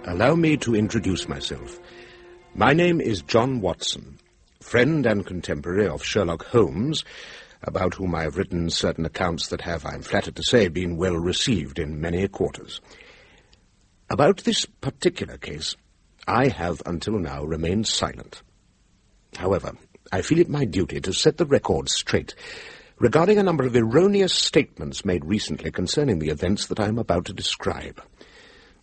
Allow me to introduce myself. My name is John Watson, friend and contemporary of Sherlock Holmes, about whom I have written certain accounts that have, I am flattered to say, been well received in many quarters. About this particular case, I have until now remained silent. However, I feel it my duty to set the record straight regarding a number of erroneous statements made recently concerning the events that I am about to describe.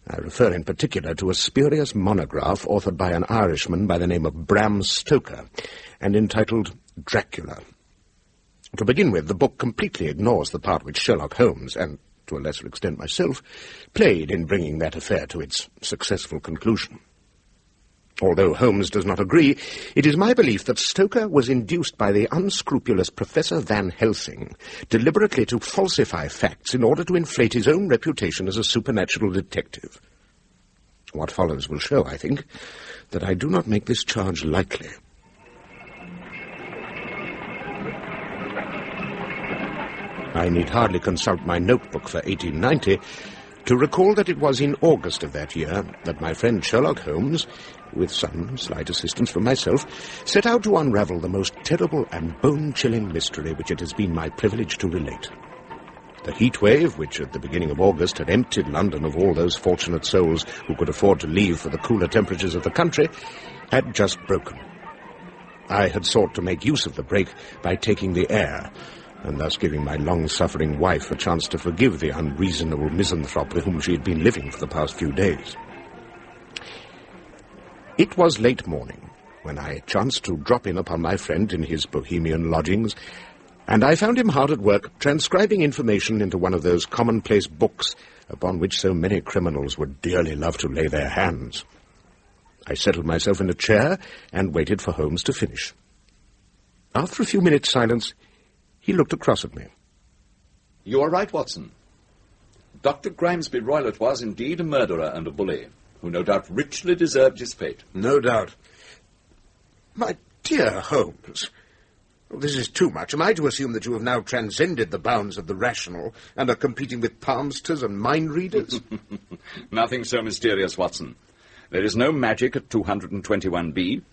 I refer in particular to a spurious monograph authored by an Irishman by the name of Bram Stoker and entitled Dracula. To begin with, the book completely ignores the part which Sherlock Holmes, and to a lesser extent myself, played in bringing that affair to its successful conclusion. Although Holmes does not agree, it is my belief that Stoker was induced by the unscrupulous Professor Van Helsing deliberately to falsify facts in order to inflate his own reputation as a supernatural detective. What follows will show, I think, that I do not make this charge lightly. I need hardly consult my notebook for 1890 to recall that it was in August of that year that my friend Sherlock Holmes, with some slight assistance from myself, set out to unravel the most terrible and bone-chilling mystery which it has been my privilege to relate. The heat wave, which at the beginning of August had emptied London of all those fortunate souls who could afford to leave for the cooler temperatures of the country, had just broken. I had sought to make use of the break by taking the air, and thus giving my long-suffering wife a chance to forgive the unreasonable misanthrope with whom she had been living for the past few days. It was late morning when I chanced to drop in upon my friend in his bohemian lodgings, and I found him hard at work transcribing information into one of those commonplace books upon which so many criminals would dearly love to lay their hands. I settled myself in a chair and waited for Holmes to finish. After a few minutes' silence, he looked across at me. You are right, Watson. Dr. Grimesby Roylott was indeed a murderer and a bully, who no doubt richly deserved his fate. No doubt. My dear Holmes, this is too much. Am I to assume that you have now transcended the bounds of the rational and are competing with palmsters and mind-readers? Nothing so mysterious, Watson. There is no magic at 221B,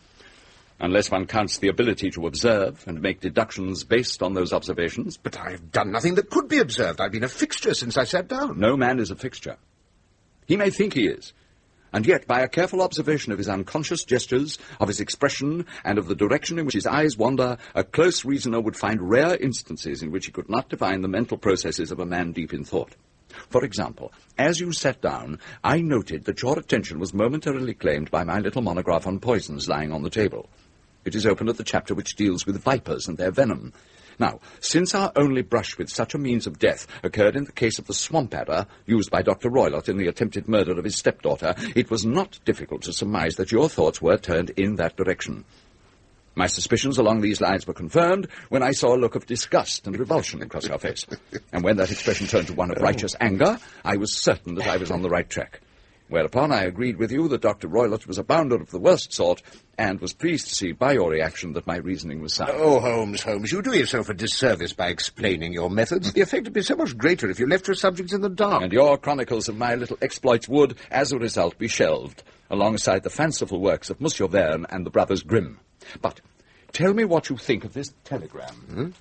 unless one counts the ability to observe and make deductions based on those observations. But I have done nothing that could be observed. I've been a fixture since I sat down. No man is a fixture. He may think he is, and yet by a careful observation of his unconscious gestures, of his expression, and of the direction in which his eyes wander, a close reasoner would find rare instances in which he could not divine the mental processes of a man deep in thought. For example, as you sat down, I noted that your attention was momentarily claimed by my little monograph on poisons lying on the table. It is open at the chapter which deals with vipers and their venom. Now, since our only brush with such a means of death occurred in the case of the swamp adder used by Dr. Roylott in the attempted murder of his stepdaughter, it was not difficult to surmise that your thoughts were turned in that direction. My suspicions along these lines were confirmed when I saw a look of disgust and revulsion across your face. And when that expression turned to one of righteous anger, I was certain that I was on the right track. Whereupon I agreed with you that Dr. Roylott was a bounder of the worst sort, and was pleased to see by your reaction that my reasoning was sound. Oh, Holmes, you do yourself a disservice by explaining your methods. The effect would be so much greater if you left your subjects in the dark. And your chronicles of my little exploits would, as a result, be shelved, alongside the fanciful works of Monsieur Verne and the brothers Grimm. But tell me what you think of this telegram.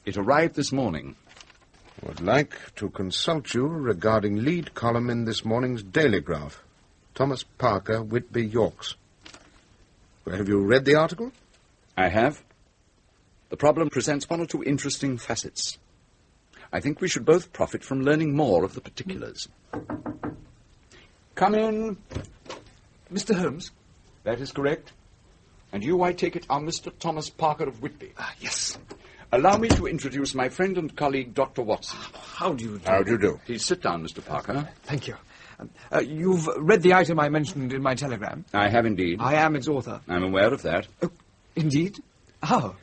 It arrived this morning. Would like to consult you regarding lead column in this morning's Daily Graph. Thomas Parker, Whitby, Yorks. Have you read the article? I have. The problem presents one or two interesting facets. I think we should both profit from learning more of the particulars. Come in. Mr. Holmes? That is correct. And you, I take it, are Mr. Thomas Parker of Whitby? Yes. Allow me to introduce my friend and colleague, Dr. Watson. How do you do? How do you do? Please sit down, Mr. Parker. Thank you. You've read the item I mentioned in my telegram? I have indeed. I am its author. I'm aware of that. Oh, indeed? How?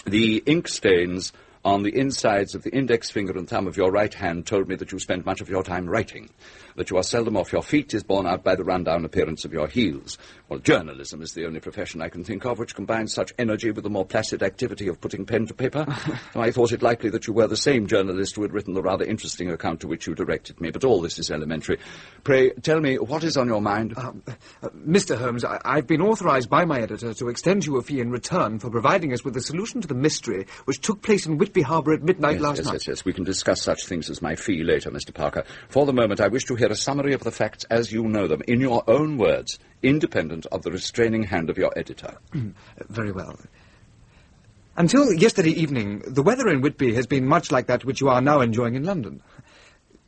The ink stains on the insides of the index finger and thumb of your right hand told me that you spend much of your time writing. That you are seldom off your feet is borne out by the rundown appearance of your heels. Well, journalism is the only profession I can think of which combines such energy with the more placid activity of putting pen to paper. I thought it likely that you were the same journalist who had written the rather interesting account to which you directed me, but all this is elementary. Pray, tell me, what is on your mind? Mr. Holmes, I've been authorized by my editor to extend you a fee in return for providing us with a solution to the mystery which took place in Whitby Harbour at midnight last night. Yes. We can discuss such things as my fee later, Mr. Parker. For the moment, I wish to hear a summary of the facts as you know them, in your own words, independent of the restraining hand of your editor. Very well. Until yesterday evening, the weather in Whitby has been much like that which you are now enjoying in London.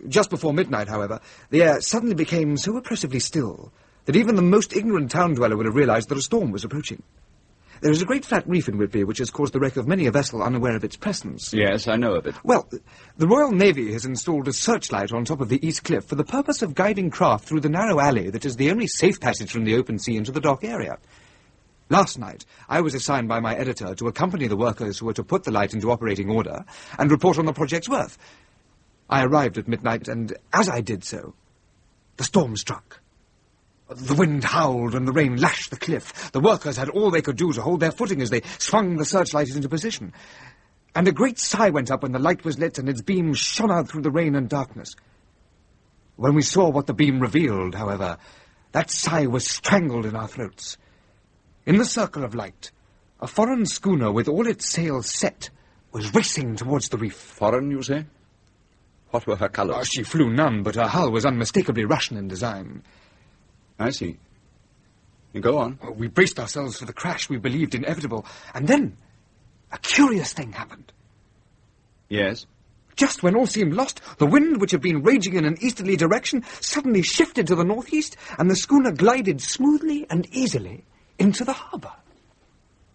Just before midnight, however, the air suddenly became so oppressively still that even the most ignorant town dweller would have realized that a storm was approaching. There is a great flat reef in Whitby which has caused the wreck of many a vessel unaware of its presence. Yes, I know of it. Well, the Royal Navy has installed a searchlight on top of the East Cliff for the purpose of guiding craft through the narrow alley that is the only safe passage from the open sea into the dock area. Last night, I was assigned by my editor to accompany the workers who were to put the light into operating order and report on the project's worth. I arrived at midnight, and as I did so, the storm struck. The wind howled and the rain lashed the cliff. The workers had all they could do to hold their footing as they swung the searchlight into position. And a great sigh went up when the light was lit and its beam shone out through the rain and darkness. When we saw what the beam revealed, however, that sigh was strangled in our throats. In the circle of light, a foreign schooner with all its sails set was racing towards the reef. Foreign, you say? What were her colours? She flew none, but her hull was unmistakably Russian in design. I see. You go on. We braced ourselves for the crash we believed inevitable, and then a curious thing happened. Yes? Just when all seemed lost, the wind, which had been raging in an easterly direction, suddenly shifted to the northeast, and the schooner glided smoothly and easily into the harbour.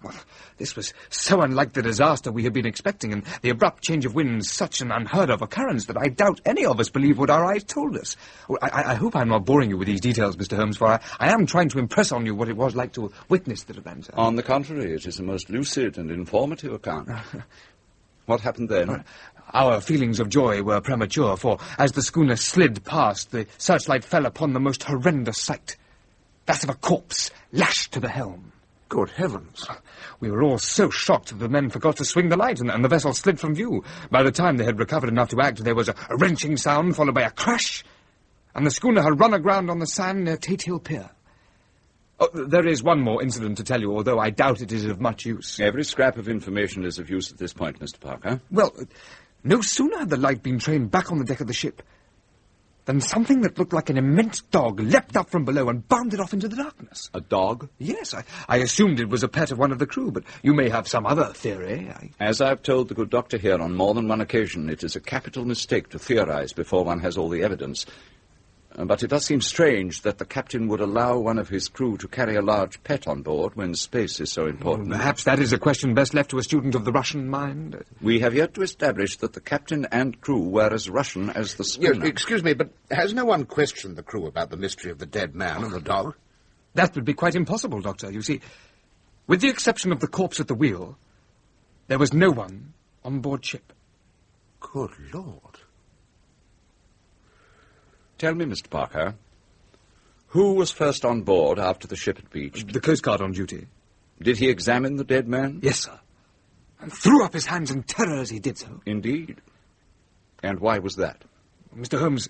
Well, this was so unlike the disaster we had been expecting, and the abrupt change of wind such an unheard-of occurrence that I doubt any of us believed what our eyes told us. Well, I hope I'm not boring you with these details, Mr. Holmes, for I am trying to impress on you what it was like to witness the event. On the contrary, it is a most lucid and informative account. What happened then? Our feelings of joy were premature, for as the schooner slid past, the searchlight fell upon the most horrendous sight. That of a corpse lashed to the helm. Good heavens. We were all so shocked that the men forgot to swing the light, and the vessel slid from view. By the time they had recovered enough to act, there was a wrenching sound, followed by a crash, and the schooner had run aground on the sand near Tate Hill Pier. Oh, there is one more incident to tell you, although I doubt it is of much use. Every scrap of information is of use at this point, Mr. Parker. Well, no sooner had the light been trained back on the deck of the ship than something that looked like an immense dog leapt up from below and bounded off into the darkness. A dog? Yes, I assumed it was a pet of one of the crew, but you may have some other theory. As I've told the good doctor here on more than one occasion, it is a capital mistake to theorize before one has all the evidence. But it does seem strange that the captain would allow one of his crew to carry a large pet on board when space is so important. Perhaps that is a question best left to a student of the Russian mind. We have yet to establish that the captain and crew were as Russian as the schooner. Yes, excuse me, but has no one questioned the crew about the mystery of the dead man and the dog? That would be quite impossible, Doctor. You see, with the exception of the corpse at the wheel, there was no one on board ship. Good Lord. Tell me, Mr. Parker, who was first on board after the ship had beached? The Coast Guard on duty. Did he examine the dead man? Yes, sir. And threw up his hands in terror as he did so. Indeed. And why was that? Mr. Holmes,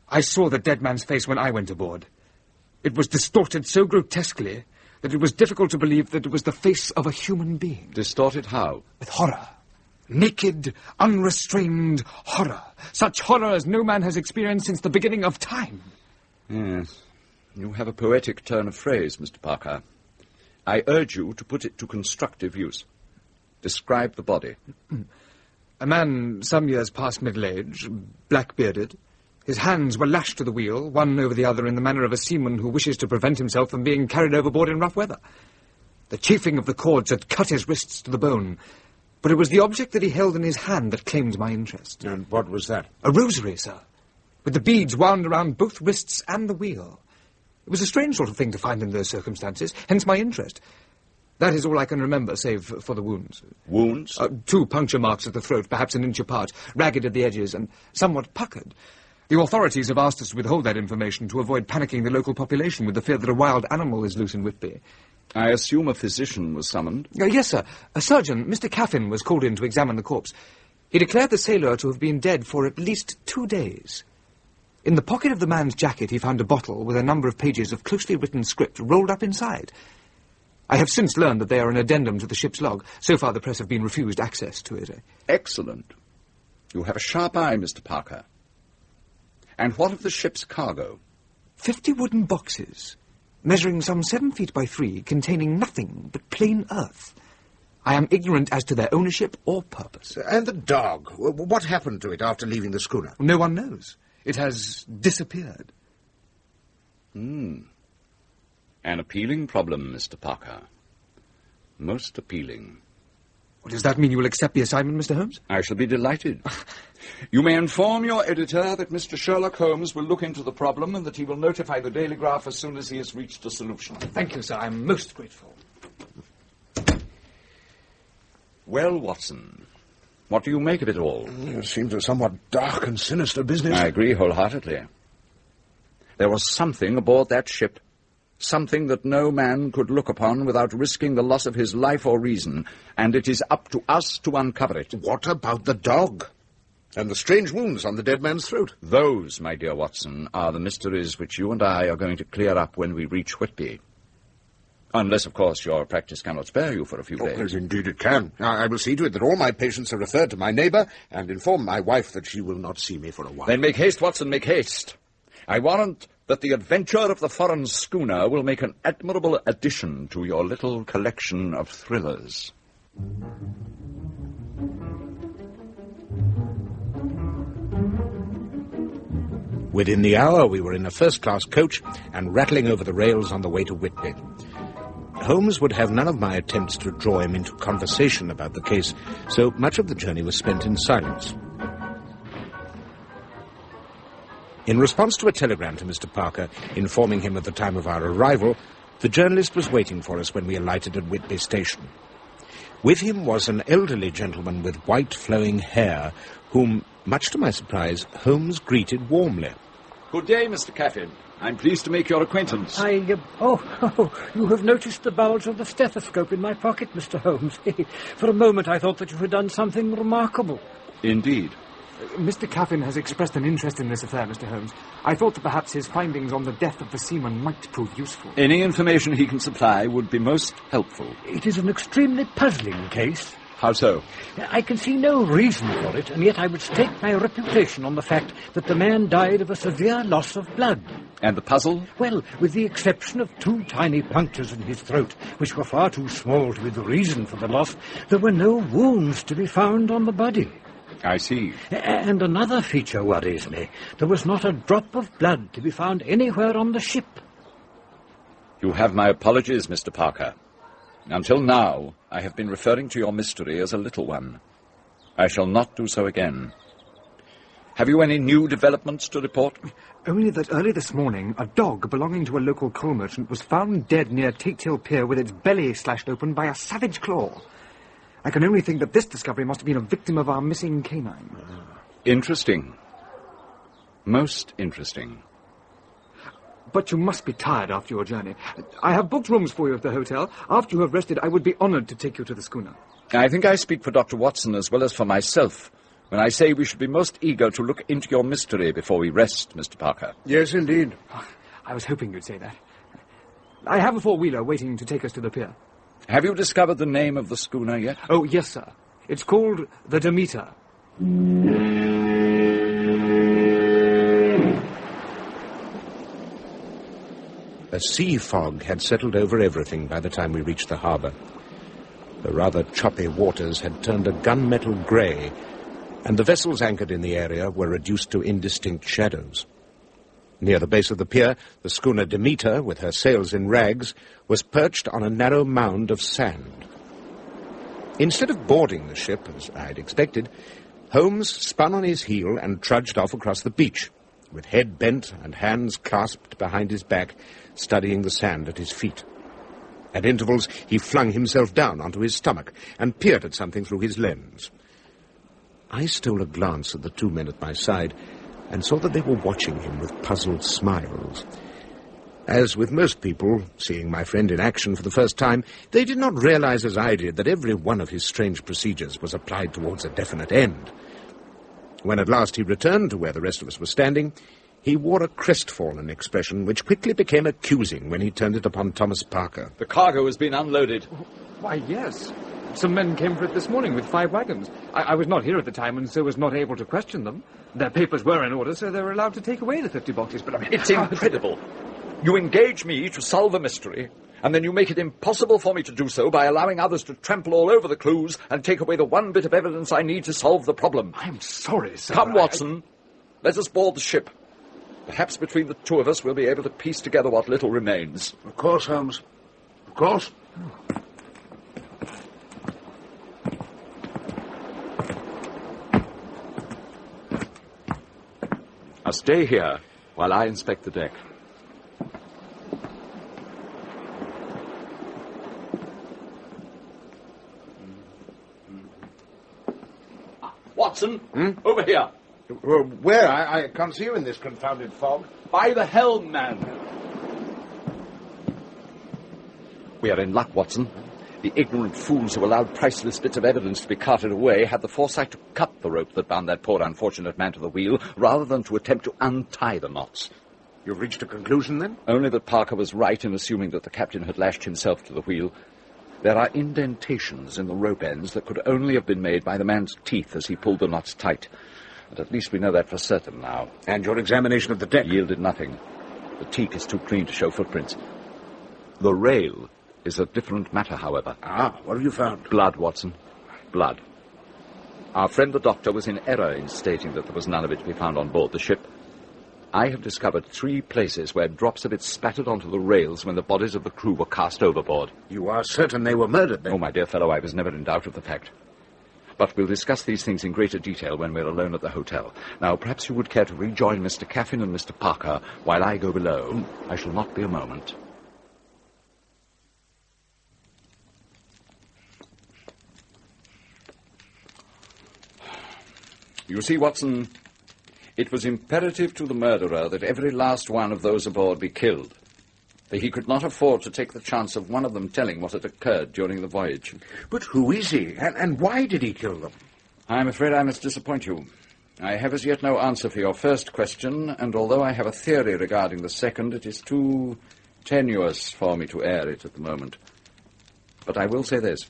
I saw the dead man's face when I went aboard. It was distorted so grotesquely that it was difficult to believe that it was the face of a human being. Distorted how? With horror. Naked, unrestrained horror. Such horror as no man has experienced since the beginning of time. Yes. You have a poetic turn of phrase, Mr. Parker. I urge you to put it to constructive use. Describe the body. A man some years past middle age, black-bearded. His hands were lashed to the wheel, one over the other in the manner of a seaman who wishes to prevent himself from being carried overboard in rough weather. The chafing of the cords had cut his wrists to the bone, but it was the object that he held in his hand that claimed my interest. And what was that? A rosary, sir, with the beads wound around both wrists and the wheel. It was a strange sort of thing to find in those circumstances, hence my interest. That is all I can remember, save for the wounds. Wounds? 2 puncture marks at the throat, perhaps an inch apart, ragged at the edges and somewhat puckered. The authorities have asked us to withhold that information to avoid panicking the local population with the fear that a wild animal is loose in Whitby. I assume a physician was summoned? Yes, sir. A surgeon, Mr. Caffin, was called in to examine the corpse. He declared the sailor to have been dead for at least 2 days. In the pocket of the man's jacket he found a bottle with a number of pages of closely written script rolled up inside. I have since learned that they are an addendum to the ship's log. So far the press have been refused access to it. Excellent. You have a sharp eye, Mr. Parker. And what of the ship's cargo? 50 wooden boxes, measuring some 7 feet by 3, containing nothing but plain earth. I am ignorant as to their ownership or purpose. And the dog? What happened to it after leaving the schooner? No one knows. It has disappeared. An appealing problem, Mr. Parker. Most appealing. Does that mean you will accept the assignment, Mr. Holmes? I shall be delighted. You may inform your editor that Mr. Sherlock Holmes will look into the problem and that he will notify the Daily Graph as soon as he has reached a solution. Thank you, sir. I'm most grateful. Well, Watson, what do you make of it all? It seems a somewhat dark and sinister business. I agree wholeheartedly. There was something aboard that ship, something that no man could look upon without risking the loss of his life or reason, and it is up to us to uncover it. What about the dog? And the strange wounds on the dead man's throat? Those, my dear Watson, are the mysteries which you and I are going to clear up when we reach Whitby. Unless, of course, your practice cannot spare you for a few days. Yes, indeed it can. I will see to it that all my patients are referred to my neighbour and inform my wife that she will not see me for a while. Then make haste, Watson, make haste. I warrant that the adventure of the foreign schooner will make an admirable addition to your little collection of thrillers. Within the hour, we were in a first-class coach and rattling over the rails on the way to Whitby. Holmes would have none of my attempts to draw him into conversation about the case, so much of the journey was spent in silence. In response to a telegram to Mr. Parker informing him of the time of our arrival, the journalist was waiting for us when we alighted at Whitby Station. With him was an elderly gentleman with white flowing hair, whom, much to my surprise, Holmes greeted warmly. Good day, Mr. Caffin. I'm pleased to make your acquaintance. Oh, you have noticed the bulge of the stethoscope in my pocket, Mr. Holmes. For a moment I thought that you had done something remarkable. Indeed. Mr. Caffin has expressed an interest in this affair, Mr. Holmes. I thought that perhaps his findings on the death of the seaman might prove useful. Any information he can supply would be most helpful. It is an extremely puzzling case. How so? I can see no reason for it, and yet I would stake my reputation on the fact that the man died of a severe loss of blood. And the puzzle? Well, with the exception of 2 tiny punctures in his throat, which were far too small to be the reason for the loss, there were no wounds to be found on the body. I see. And another feature worries me. There was not a drop of blood to be found anywhere on the ship. You have my apologies, Mr. Parker. Until now, I have been referring to your mystery as a little one. I shall not do so again. Have you any new developments to report? Only that early this morning, a dog belonging to a local coal merchant was found dead near Tate Hill Pier with its belly slashed open by a savage claw. I can only think that this discovery must have been a victim of our missing canine. Interesting. Most interesting. But you must be tired after your journey. I have booked rooms for you at the hotel. After you have rested, I would be honoured to take you to the schooner. I think I speak for Dr. Watson as well as for myself when I say we should be most eager to look into your mystery before we rest, Mr. Parker. Yes, indeed. I was hoping you'd say that. I have a four-wheeler waiting to take us to the pier. Have you discovered the name of the schooner yet? Oh, yes, sir. It's called the Demeter. A sea fog had settled over everything by the time we reached the harbour. The rather choppy waters had turned a gunmetal grey, and the vessels anchored in the area were reduced to indistinct shadows. Near the base of the pier, the schooner Demeter, with her sails in rags, was perched on a narrow mound of sand. Instead of boarding the ship, as I had expected, Holmes spun on his heel and trudged off across the beach, with head bent and hands clasped behind his back, studying the sand at his feet. At intervals, he flung himself down onto his stomach and peered at something through his lens. I stole a glance at the two men at my side and saw that they were watching him with puzzled smiles. As with most people, seeing my friend in action for the first time, they did not realize as I did that every one of his strange procedures was applied towards a definite end. When at last he returned to where the rest of us were standing, he wore a crestfallen expression which quickly became accusing when he turned it upon Thomas Parker. The cargo has been unloaded. Why, yes. Some men came for it this morning with 5 wagons. I was not here at the time and so was not able to question them. Their papers were in order, so they were allowed to take away the 50 boxes. But I mean, It's incredible. You engage me to solve a mystery, and then you make it impossible for me to do so by allowing others to trample all over the clues and take away the one bit of evidence I need to solve the problem. I'm sorry, sir. Come, Watson. Let us board the ship. Perhaps between the two of us we'll be able to piece together what little remains. Of course, Holmes. Of course. Now stay here while I inspect the deck. Watson, over here. Where? I can't see you in this confounded fog. By the helm, man. We are in luck, Watson. The ignorant fools who allowed priceless bits of evidence to be carted away had the foresight to cut the rope that bound that poor unfortunate man to the wheel, rather than to attempt to untie the knots. You've reached a conclusion, then? Only that Parker was right in assuming that the captain had lashed himself to the wheel. There are indentations in the rope ends that could only have been made by the man's teeth as he pulled the knots tight. But at least we know that for certain now. And your examination of the deck? Yielded nothing. The teak is too clean to show footprints. The rail is a different matter, however. Ah, what have you found? Blood, Watson. Blood. Our friend the doctor was in error in stating that there was none of it to be found on board the ship. I have discovered 3 places where drops of it spattered onto the rails when the bodies of the crew were cast overboard. You are certain they were murdered, then? Oh, my dear fellow, I was never in doubt of the fact. But we'll discuss these things in greater detail when we're alone at the hotel. Now, perhaps you would care to rejoin Mr. Caffin and Mr. Parker while I go below. I shall not be a moment. You see, Watson, it was imperative to the murderer that every last one of those aboard be killed. For he could not afford to take the chance of one of them telling what had occurred during the voyage. But who is he, and why did he kill them? I'm afraid I must disappoint you. I have as yet no answer for your first question, and although I have a theory regarding the second, it is too tenuous for me to air it at the moment. But I will say this.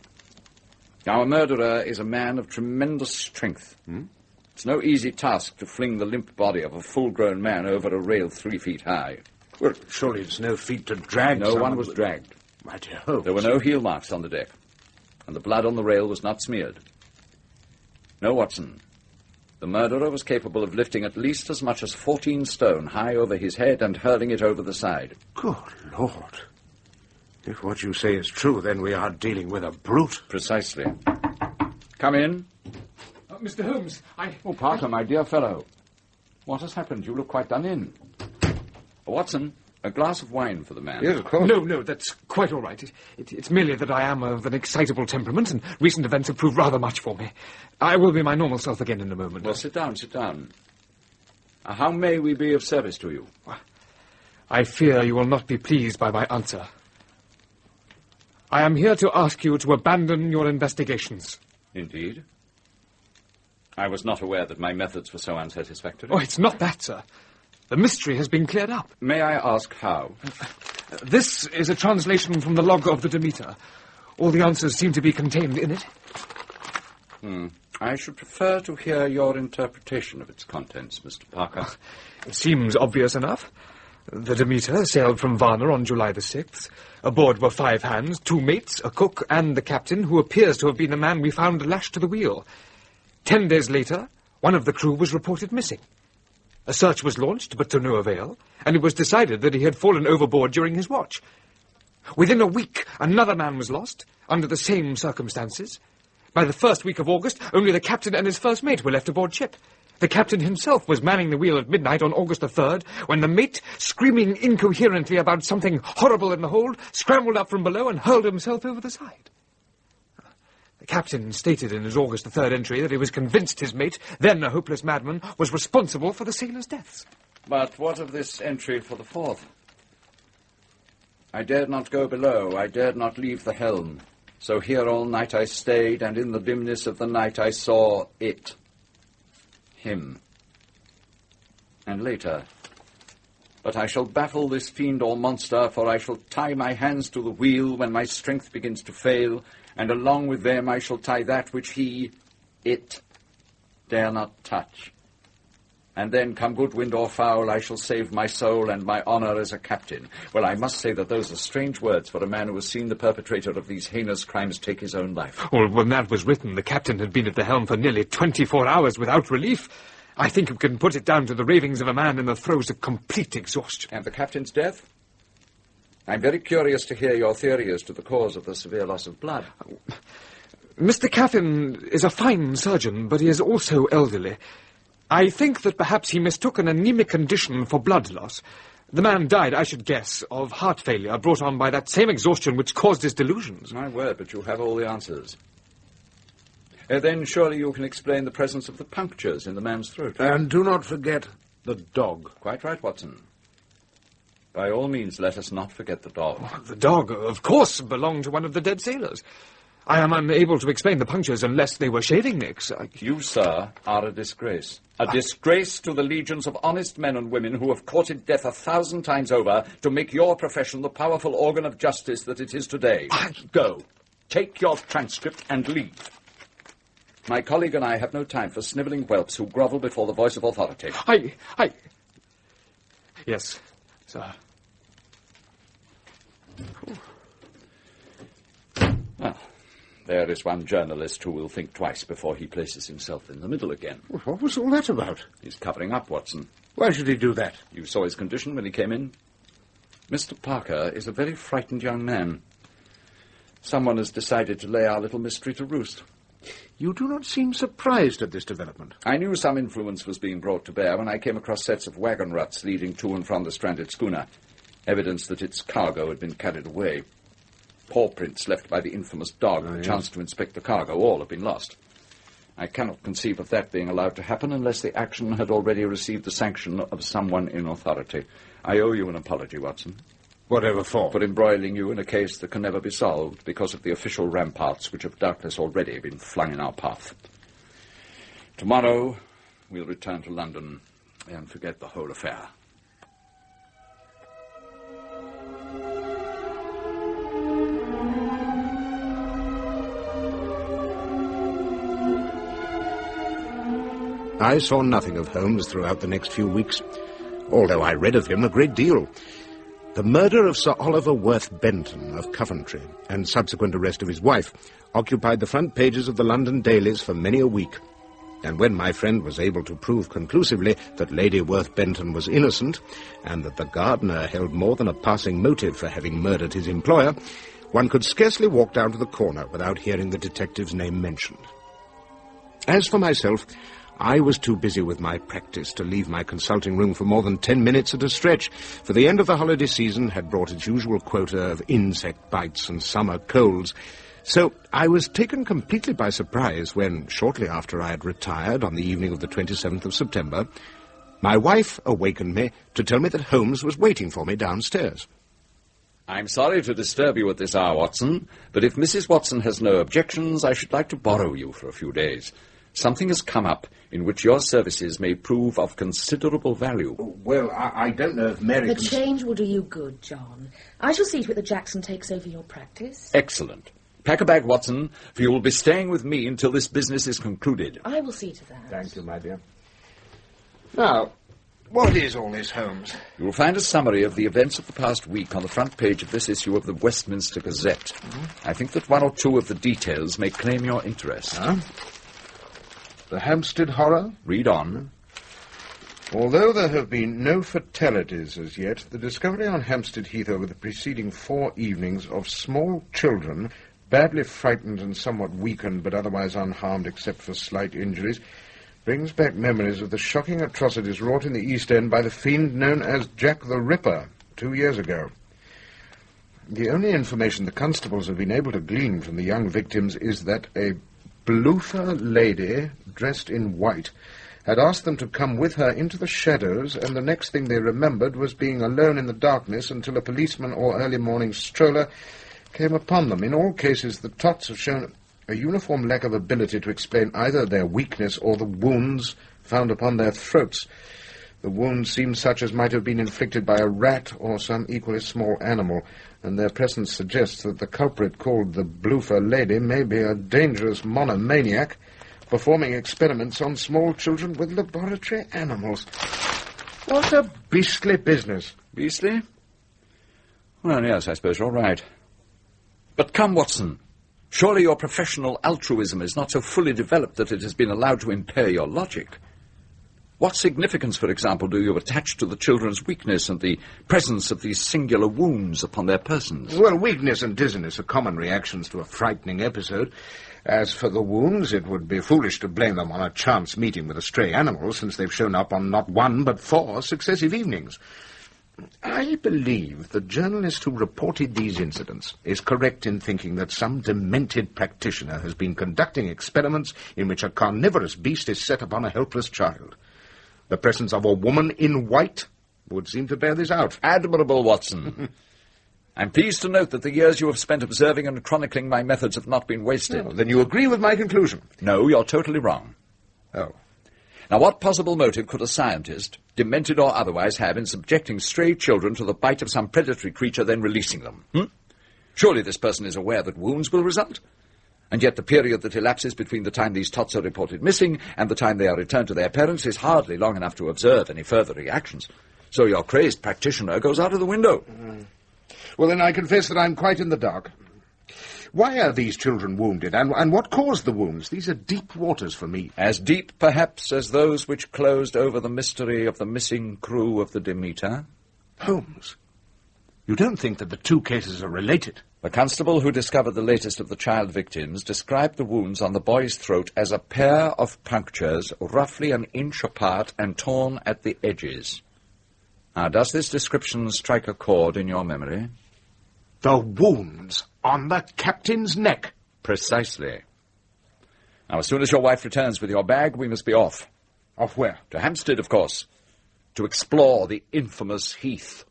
Our murderer is a man of tremendous strength. It's no easy task to fling the limp body of a full-grown man over a rail 3 feet high. Well, surely it's no feat to drag No one was dragged. My dear Holmes. There were no heel marks on the deck, and the blood on the rail was not smeared. No, Watson. The murderer was capable of lifting at least as much as 14 stone high over his head and hurling it over the side. Good Lord. If what you say is true, then we are dealing with a brute. Precisely. Come in. Mr. Holmes, Oh, Parker, my dear fellow. What has happened? You look quite done in. Watson, a glass of wine for the man. Yes, of course. No, that's quite all right. It's merely that I am of an excitable temperament, and recent events have proved rather much for me. I will be my normal self again in a moment. Well, sit down, sit down. How may we be of service to you? I fear you will not be pleased by my answer. I am here to ask you to abandon your investigations. Indeed. I was not aware that my methods were so unsatisfactory. Oh, it's not that, sir. The mystery has been cleared up. May I ask how? This is a translation from the log of the Demeter. All the answers seem to be contained in it. I should prefer to hear your interpretation of its contents, Mr. Parker. It seems obvious enough. The Demeter sailed from Varna on July the 6th. Aboard were 5 hands, 2 mates, a cook, and the captain, who appears to have been the man we found lashed to the wheel. 10 days later, one of the crew was reported missing. A search was launched, but to no avail, and it was decided that he had fallen overboard during his watch. Within a week, another man was lost, under the same circumstances. By the first week of August, only the captain and his first mate were left aboard ship. The captain himself was manning the wheel at midnight on August the 3rd, when the mate, screaming incoherently about something horrible in the hold, scrambled up from below and hurled himself over the side. The captain stated in his August the 3rd entry that he was convinced his mate, then a hopeless madman, was responsible for the sailors' deaths. But what of this entry for the 4th? I dared not go below, I dared not leave the helm. So here all night I stayed, and in the dimness of the night I saw it. Him. And later, but I shall baffle this fiend or monster, for I shall tie my hands to the wheel when my strength begins to fail, and along with them I shall tie that which he, it, dare not touch. And then, come good wind or foul, I shall save my soul and my honour as a captain. Well, I must say that those are strange words for a man who has seen the perpetrator of these heinous crimes take his own life. Well, when that was written, the captain had been at the helm for nearly 24 hours without relief. I think you can put it down to the ravings of a man in the throes of complete exhaustion. And the captain's death? I'm very curious to hear your theory as to the cause of the severe loss of blood. Mr. Caffin is a fine surgeon, but he is also elderly. I think that perhaps he mistook an anemic condition for blood loss. The man died, I should guess, of heart failure brought on by that same exhaustion which caused his delusions. My word, but you have all the answers. Then surely you can explain the presence of the punctures in the man's throat. And do not forget the dog. Quite right, Watson. By all means, let us not forget the dog. Oh, the dog, of course, belonged to one of the dead sailors. I am unable to explain the punctures unless they were shaving nicks. You, sir, are a disgrace. A disgrace to the legions of honest men and women who have courted death 1,000 times over to make your profession the powerful organ of justice that it is today. Go. Take your transcript and leave. My colleague and I have no time for snivelling whelps who grovel before the voice of authority. Yes, sir. Well, there is one journalist who will think twice before he places himself in the middle again. Well, what was all that about? He's covering up, Watson. Why should he do that? You saw his condition when he came in. Mr. Parker is a very frightened young man. Someone has decided to lay our little mystery to roost. You do not seem surprised at this development. I knew some influence was being brought to bear when I came across sets of wagon ruts leading to and from the stranded schooner. Evidence that its cargo had been carried away. Paw prints left by the infamous dog who chanced to inspect the cargo. All have been lost. I cannot conceive of that being allowed to happen unless the action had already received the sanction of someone in authority. I owe you an apology, Watson. Whatever for? For embroiling you in a case that can never be solved because of the official ramparts which have doubtless already been flung in our path. Tomorrow we'll return to London and forget the whole affair. I saw nothing of Holmes throughout the next few weeks, although I read of him a great deal. The murder of Sir Oliver Worth Benton of Coventry and subsequent arrest of his wife occupied the front pages of the London dailies for many a week. And when my friend was able to prove conclusively that Lady Worth Benton was innocent and that the gardener held more than a passing motive for having murdered his employer, one could scarcely walk down to the corner without hearing the detective's name mentioned. As for myself, I was too busy with my practice to leave my consulting room for more than 10 minutes at a stretch, for the end of the holiday season had brought its usual quota of insect bites and summer colds. So I was taken completely by surprise when, shortly after I had retired on the evening of the 27th of September, my wife awakened me to tell me that Holmes was waiting for me downstairs. I'm sorry to disturb you at this hour, Watson, but if Mrs. Watson has no objections, I should like to borrow you for a few days. Something has come up in which your services may prove of considerable value. Well, I don't know if Mary The change will do you good, John. I shall see to it that Jackson takes over your practice. Excellent. Pack a bag, Watson, for you will be staying with me until this business is concluded. I will see to that. Thank you, my dear. Now, what is all this, Holmes? You will find a summary of the events of the past week on the front page of this issue of the Westminster Gazette. Mm-hmm. I think that one or two of the details may claim your interest. Huh? The Hampstead horror? Read on. Although there have been no fatalities as yet, the discovery on Hampstead Heath over the preceding 4 evenings of small children, badly frightened and somewhat weakened, but otherwise unharmed except for slight injuries, Brings back memories of the shocking atrocities wrought in the East End by the fiend known as Jack the Ripper 2 years ago. The only information the constables have been able to glean from the young victims is that a bloofer lady, dressed in white, had asked them to come with her into the shadows, and the next thing they remembered was being alone in the darkness until a policeman or early morning stroller came upon them. In all cases, the tots have shown a uniform lack of ability to explain either their weakness or the wounds found upon their throats. The wounds seem such as might have been inflicted by a rat or some equally small animal, and their presence suggests that the culprit called the bloofer lady may be a dangerous monomaniac performing experiments on small children with laboratory animals. What a beastly business. Beastly? Well, yes, I suppose you're right. But come, Watson. Surely your professional altruism is not so fully developed that it has been allowed to impair your logic. What significance, for example, do you attach to the children's weakness and the presence of these singular wounds upon their persons? Well, weakness and dizziness are common reactions to a frightening episode. As for the wounds, it would be foolish to blame them on a chance meeting with a stray animal, since they've shown up on not 1 but 4 successive evenings. I believe the journalist who reported these incidents is correct in thinking that some demented practitioner has been conducting experiments in which a carnivorous beast is set upon a helpless child. The presence of a woman in white would seem to bear this out. Admirable, Watson. I'm pleased to note that the years you have spent observing and chronicling my methods have not been wasted. Oh, then you agree with my conclusion? No, you're totally wrong. Oh. Now, what possible motive could a scientist, demented or otherwise, have in subjecting stray children to the bite of some predatory creature, then releasing them? Surely this person is aware that wounds will result? And yet the period that elapses between the time these tots are reported missing and the time they are returned to their parents is hardly long enough to observe any further reactions. So your crazed practitioner goes out of the window. Well, then I confess that I'm quite in the dark. Why are these children wounded, and what caused the wounds? These are deep waters for me. As deep, perhaps, as those which closed over the mystery of the missing crew of the Demeter? Holmes, you don't think that the two cases are related? The constable who discovered the latest of the child victims described the wounds on the boy's throat as a pair of punctures roughly 1 inch apart and torn at the edges. Now, does this description strike a chord in your memory? The wounds on the captain's neck. Precisely. Now, as soon as your wife returns with your bag, we must be off. Off where? To Hampstead, of course. To explore the infamous Heath.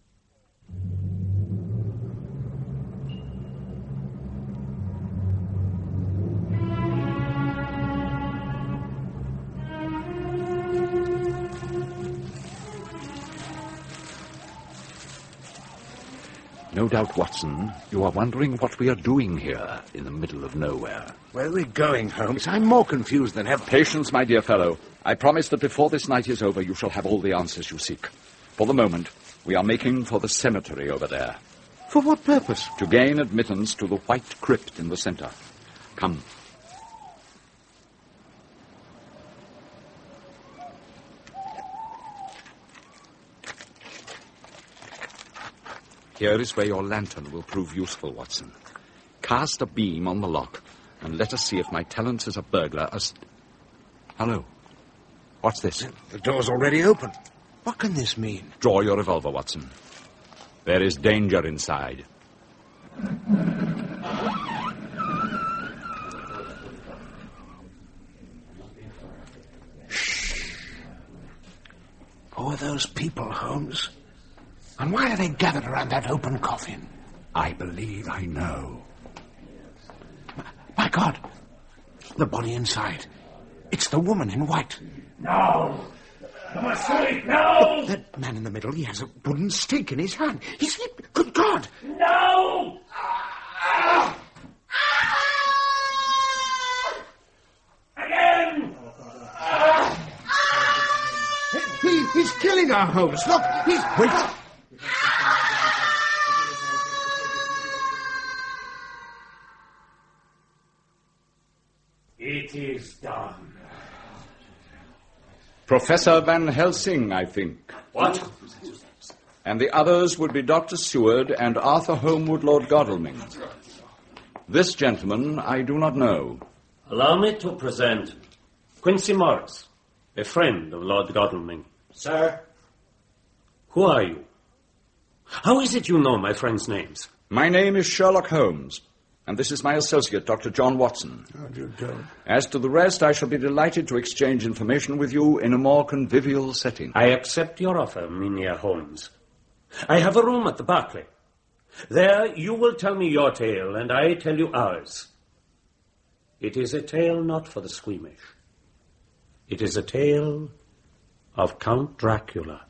No doubt, Watson, you are wondering what we are doing here in the middle of nowhere. Where are we going, Holmes? I'm more confused than ever. Patience, my dear fellow. I promise that before this night is over, you shall have all the answers you seek. For the moment, we are making for the cemetery over there. For what purpose? To gain admittance to the white crypt in the center. Come. Here is where your lantern will prove useful, Watson. Cast a beam on the lock, and let us see if my talents as a burglar are... Hello. What's this? The door's already open. What can this mean? Draw your revolver, Watson. There is danger inside. Shh. Who are those people, Holmes? And why are they gathered around that open coffin? I believe I know. My God! The body inside. It's the woman in white. No! I must sleep, no! That man in the middle, he has a wooden stake in his hand. He's... Good God! No! Again! He's killing our Holmes. Look, he's... Wait! It is done. Professor Van Helsing, I think. What? And the others would be Dr. Seward and Arthur Homewood, Lord Godalming. This gentleman I do not know. Allow me to present Quincy Morris, A friend of Lord Godalming. Sir? Who are you? How is it you know my friends' names? My name is Sherlock Holmes, and this is my associate, Dr. John Watson. How do you do? As to the rest, I shall be delighted to exchange information with you in a more convivial setting. I accept your offer, Mynheer Holmes. I have a room at the Berkeley. There you will tell me your tale, and I tell you ours. It is a tale not for the squeamish. It is a tale of Count Dracula.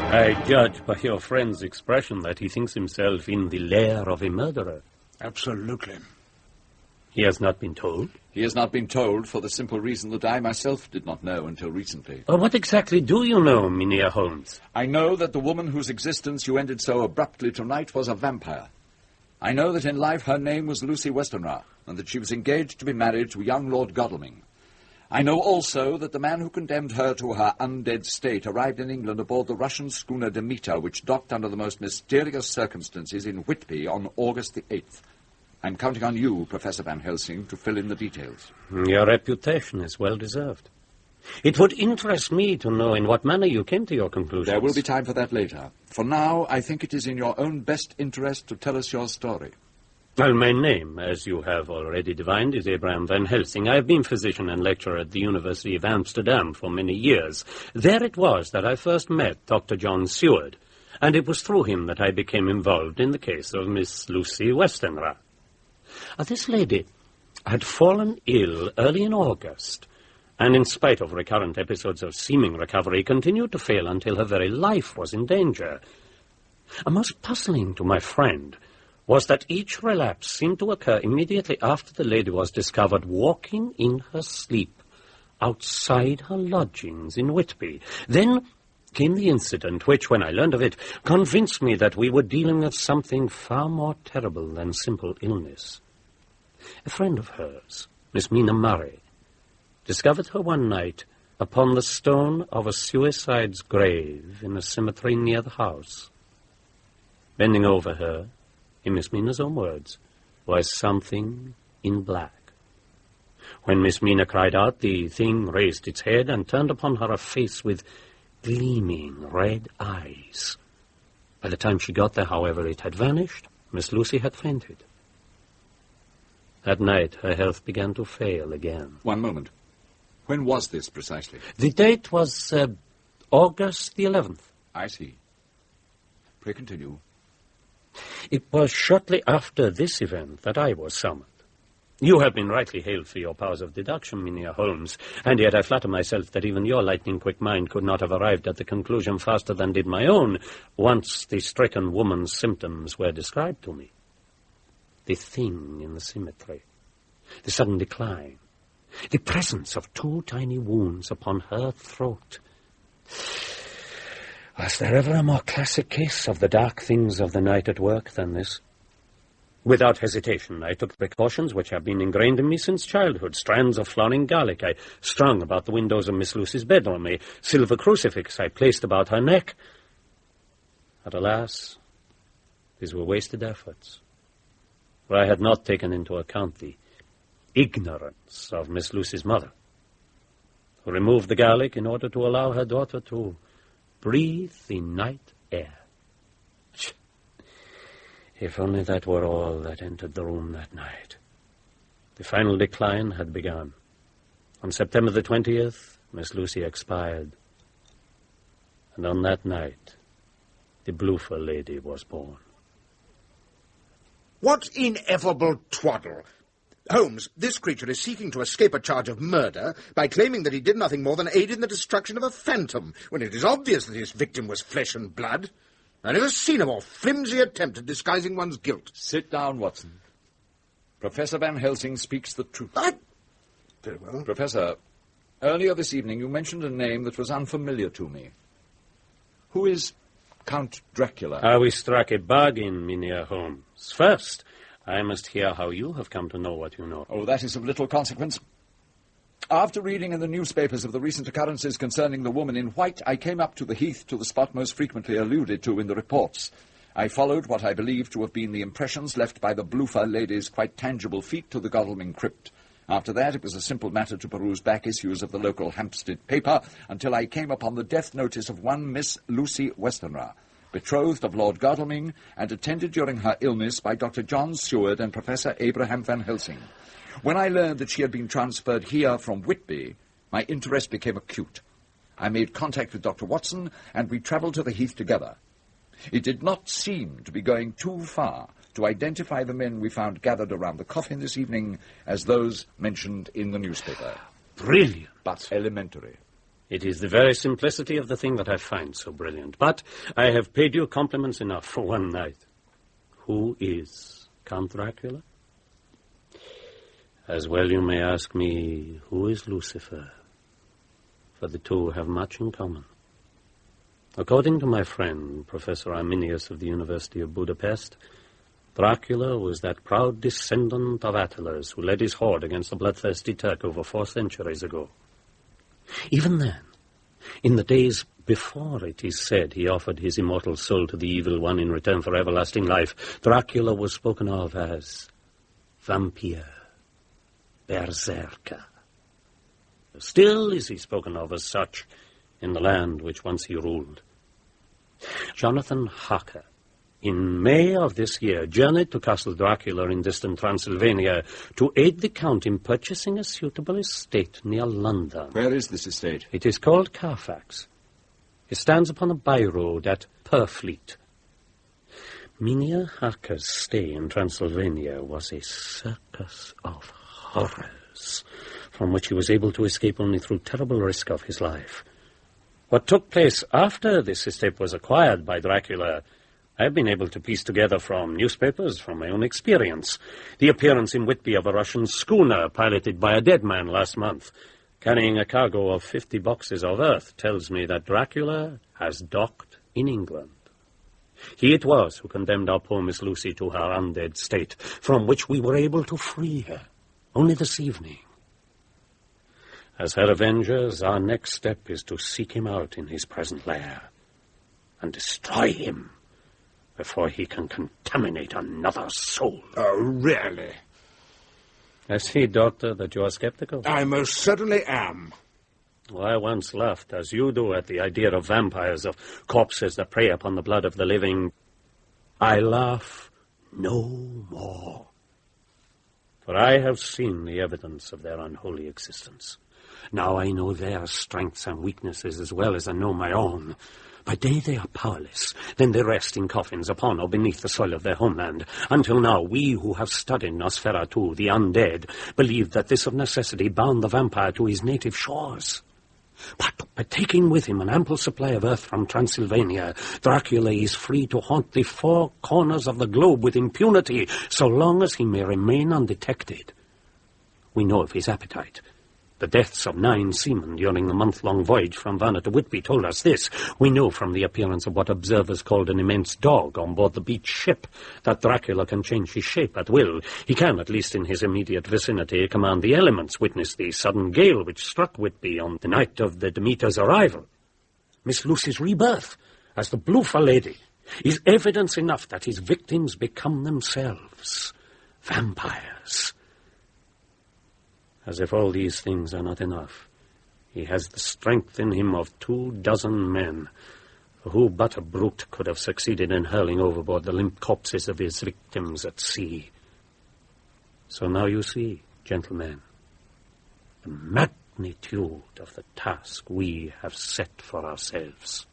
I judge by your friend's expression that he thinks himself in the lair of a murderer. Absolutely. He has not been told? He has not been told for the simple reason that I myself did not know until recently. What exactly do you know, Mynheer Holmes? I know that the woman whose existence you ended so abruptly tonight was a vampire. I know that in life her name was Lucy Westenra, and that she was engaged to be married to young Lord Godalming. I know also that the man who condemned her to her undead state arrived in England aboard the Russian schooner Demeter, which docked under the most mysterious circumstances in Whitby on August the 8th. I'm counting on you, Professor Van Helsing, to fill in the details. Your reputation is well deserved. It would interest me to know in what manner you came to your conclusions. There will be time for that later. For now, I think it is in your own best interest to tell us your story. Well, my name, as you have already divined, is Abraham Van Helsing. I have been physician and lecturer at the University of Amsterdam for many years. There it was that I first met Dr. John Seward, and it was through him that I became involved in the case of Miss Lucy Westenra. This lady had fallen ill early in August, and in spite of recurrent episodes of seeming recovery, continued to fail until her very life was in danger. Most puzzling to my friend was that each relapse seemed to occur immediately after the lady was discovered walking in her sleep outside her lodgings in Whitby. Then came the incident which, when I learned of it, convinced me that we were dealing with something far more terrible than simple illness. A friend of hers, Miss Mina Murray, discovered her one night upon the stone of a suicide's grave in a cemetery near the house. Bending over her, in Miss Mina's own words, was something in black. When Miss Mina cried out, the thing raised its head and turned upon her a face with gleaming red eyes. By the time she got there, however, it had vanished. Miss Lucy had fainted. That night, her health began to fail again. One moment. When was this precisely? The date was August the 11th. I see. Pray continue. It was shortly after this event that I was summoned. You have been rightly hailed for your powers of deduction, Mynheer Holmes, and yet I flatter myself that even your lightning-quick mind could not have arrived at the conclusion faster than did my own, once the stricken woman's symptoms were described to me. The thing in the cemetery, the sudden decline, the presence of 2 tiny wounds upon her throat. Was there ever a more classic case of the dark things of the night at work than this? Without hesitation, I took the precautions which have been ingrained in me since childhood. Strands of flowering garlic I strung about the windows of Miss Lucy's bedroom. A silver crucifix I placed about her neck. But alas, these were wasted efforts, for I had not taken into account the ignorance of Miss Lucy's mother, who removed the garlic in order to allow her daughter to breathe the night air. If only that were all that entered the room that night. The final decline had begun. On September the 20th, Miss Lucy expired. And on that night, the Bloofer lady was born. What ineffable twaddle! Holmes, this creature is seeking to escape a charge of murder by claiming that he did nothing more than aid in the destruction of a phantom, when it is obvious that his victim was flesh and blood. I never seen a more flimsy attempt at disguising one's guilt. Sit down, Watson. Professor Van Helsing speaks the truth. Very well. Professor, earlier this evening you mentioned a name that was unfamiliar to me. Who is Count Dracula? We struck a bargain, Mynheer Holmes. First, I must hear how you have come to know what you know. Oh, that is of little consequence. After reading in the newspapers of the recent occurrences concerning the woman in white, I came up to the heath, to the spot most frequently alluded to in the reports. I followed what I believed to have been the impressions left by the Bloofer lady's quite tangible feet to the Godalming crypt. After that, it was a simple matter to peruse back issues of the local Hampstead paper until I came upon the death notice of one Miss Lucy Westenra, betrothed of Lord Godalming and attended during her illness by Dr. John Seward and Professor Abraham Van Helsing. When I learned that she had been transferred here from Whitby, my interest became acute. I made contact with Dr. Watson, and we travelled to the Heath together. It did not seem to be going too far to identify the men we found gathered around the coffin this evening as those mentioned in the newspaper. Brilliant. But elementary. It is the very simplicity of the thing that I find so brilliant. But I have paid you compliments enough for one night. Who is Count Dracula? As well you may ask me, who is Lucifer? For the two have much in common. According to my friend, Professor Arminius of the University of Budapest, Dracula was that proud descendant of Attilas who led his horde against the bloodthirsty Turk over 4 centuries ago. Even then, in the days before it is said he offered his immortal soul to the evil one in return for everlasting life, Dracula was spoken of as vampire, berserker. Still is he spoken of as such in the land which once he ruled. Jonathan Harker, in May of this year, journeyed to Castle Dracula in distant Transylvania to aid the Count in purchasing a suitable estate near London. Where is this estate? It is called Carfax. It stands upon a by-road at Purfleet. Mynheer Harker's stay in Transylvania was a circus of horrors, from which he was able to escape only through terrible risk of his life. What took place after this estate was acquired by Dracula, I have been able to piece together from newspapers, from my own experience. The appearance in Whitby of a Russian schooner piloted by a dead man last month, carrying a cargo of 50 boxes of earth, tells me that Dracula has docked in England. He it was who condemned our poor Miss Lucy to her undead state, from which we were able to free her only this evening. As her avengers, our next step is to seek him out in his present lair and destroy him before he can contaminate another soul. Oh, really? I see, Doctor, that you are skeptical. I most certainly am. Well, I once laughed, as you do, at the idea of vampires, of corpses that prey upon the blood of the living. I laugh no more. For I have seen the evidence of their unholy existence. Now I know their strengths and weaknesses as well as I know my own. By day they are powerless, then they rest in coffins upon or beneath the soil of their homeland. Until now, we who have studied Nosferatu, the undead, believed that this of necessity bound the vampire to his native shores. But by taking with him an ample supply of earth from Transylvania, Dracula is free to haunt the 4 corners of the globe with impunity, so long as he may remain undetected. We know of his appetite. The deaths of 9 seamen during the month-long voyage from Vanna to Whitby told us this. We know from the appearance of what observers called an immense dog on board the beach ship that Dracula can change his shape at will. He can, at least in his immediate vicinity, command the elements. Witness the sudden gale which struck Whitby on the night of the Demeter's arrival. Miss Lucy's rebirth as the Bloofer lady is evidence enough that his victims become themselves vampires. As if all these things are not enough, he has the strength in him of 24 men, for who but a brute could have succeeded in hurling overboard the limp corpses of his victims at sea. So now you see, gentlemen, the magnitude of the task we have set for ourselves.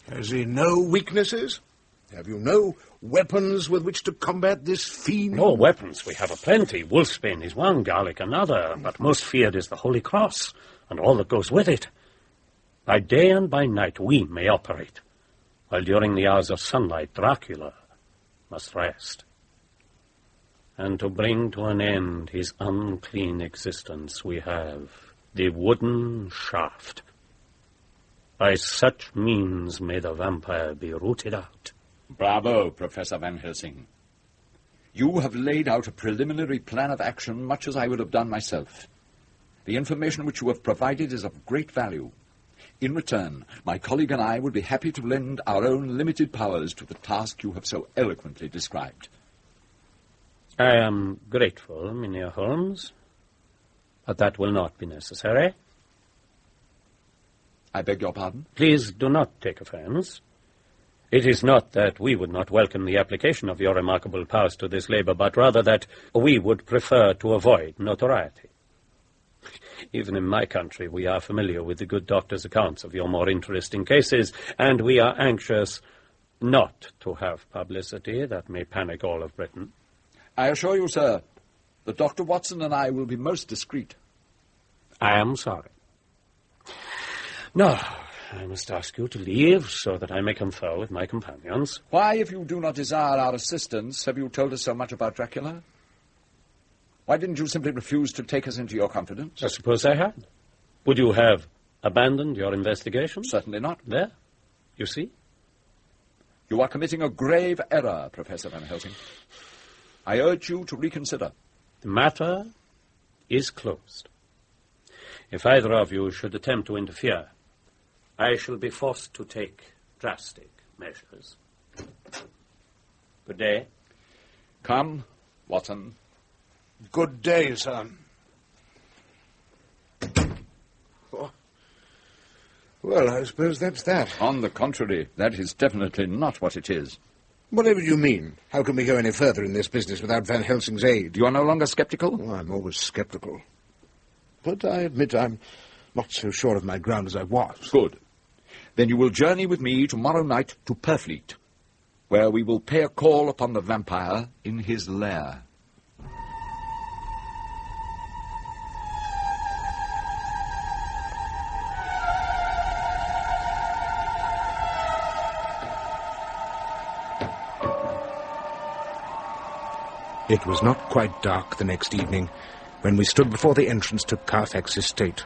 Has he no weaknesses? Have you no weapons with which to combat this fiend? No weapons, we have aplenty. Wolfsbane is one, garlic another, but most feared is the Holy Cross, and all that goes with it. By day and by night we may operate, while during the hours of sunlight Dracula must rest. And to bring to an end his unclean existence we have the wooden shaft. By such means may the vampire be rooted out. Bravo, Professor Van Helsing. You have laid out a preliminary plan of action much as I would have done myself. The information which you have provided is of great value. In return, my colleague and I would be happy to lend our own limited powers to the task you have so eloquently described. I am grateful, Mynheer Holmes, but that will not be necessary. I beg your pardon? Please do not take offense. It is not that we would not welcome the application of your remarkable powers to this labor, but rather that we would prefer to avoid notoriety. Even in my country, we are familiar with the good doctor's accounts of your more interesting cases, and we are anxious not to have publicity that may panic all of Britain. I assure you, sir, that Dr. Watson and I will be most discreet. I am sorry. Now, I must ask you to leave so that I may confer with my companions. Why, if you do not desire our assistance, have you told us so much about Dracula? Why didn't you simply refuse to take us into your confidence? I suppose I had. Would you have abandoned your investigation? Certainly not. There, you see? You are committing a grave error, Professor Van Helsing. I urge you to reconsider. The matter is closed. If either of you should attempt to interfere, I shall be forced to take drastic measures. Good day. Come, Watson. Good day, sir. Oh. Well, I suppose that's that. On the contrary, that is definitely not what it is. Whatever you mean. How can we go any further in this business without Van Helsing's aid? You are no longer sceptical? Oh, I'm always sceptical. But I admit I'm not so sure of my ground as I was. Good. Then you will journey with me tomorrow night to Purfleet, where we will pay a call upon the vampire in his lair. It was not quite dark the next evening when we stood before the entrance to Carfax Estate.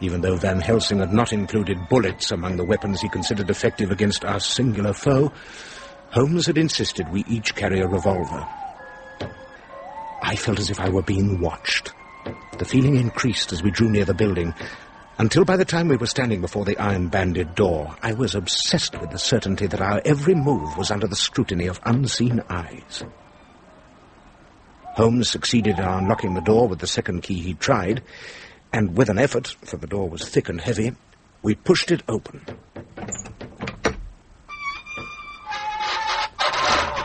Even though Van Helsing had not included bullets among the weapons he considered effective against our singular foe, Holmes had insisted we each carry a revolver. I felt as if I were being watched. The feeling increased as we drew near the building, until by the time we were standing before the iron-banded door, I was obsessed with the certainty that our every move was under the scrutiny of unseen eyes. Holmes succeeded in unlocking the door with the second key he tried, and with an effort, for the door was thick and heavy, we pushed it open.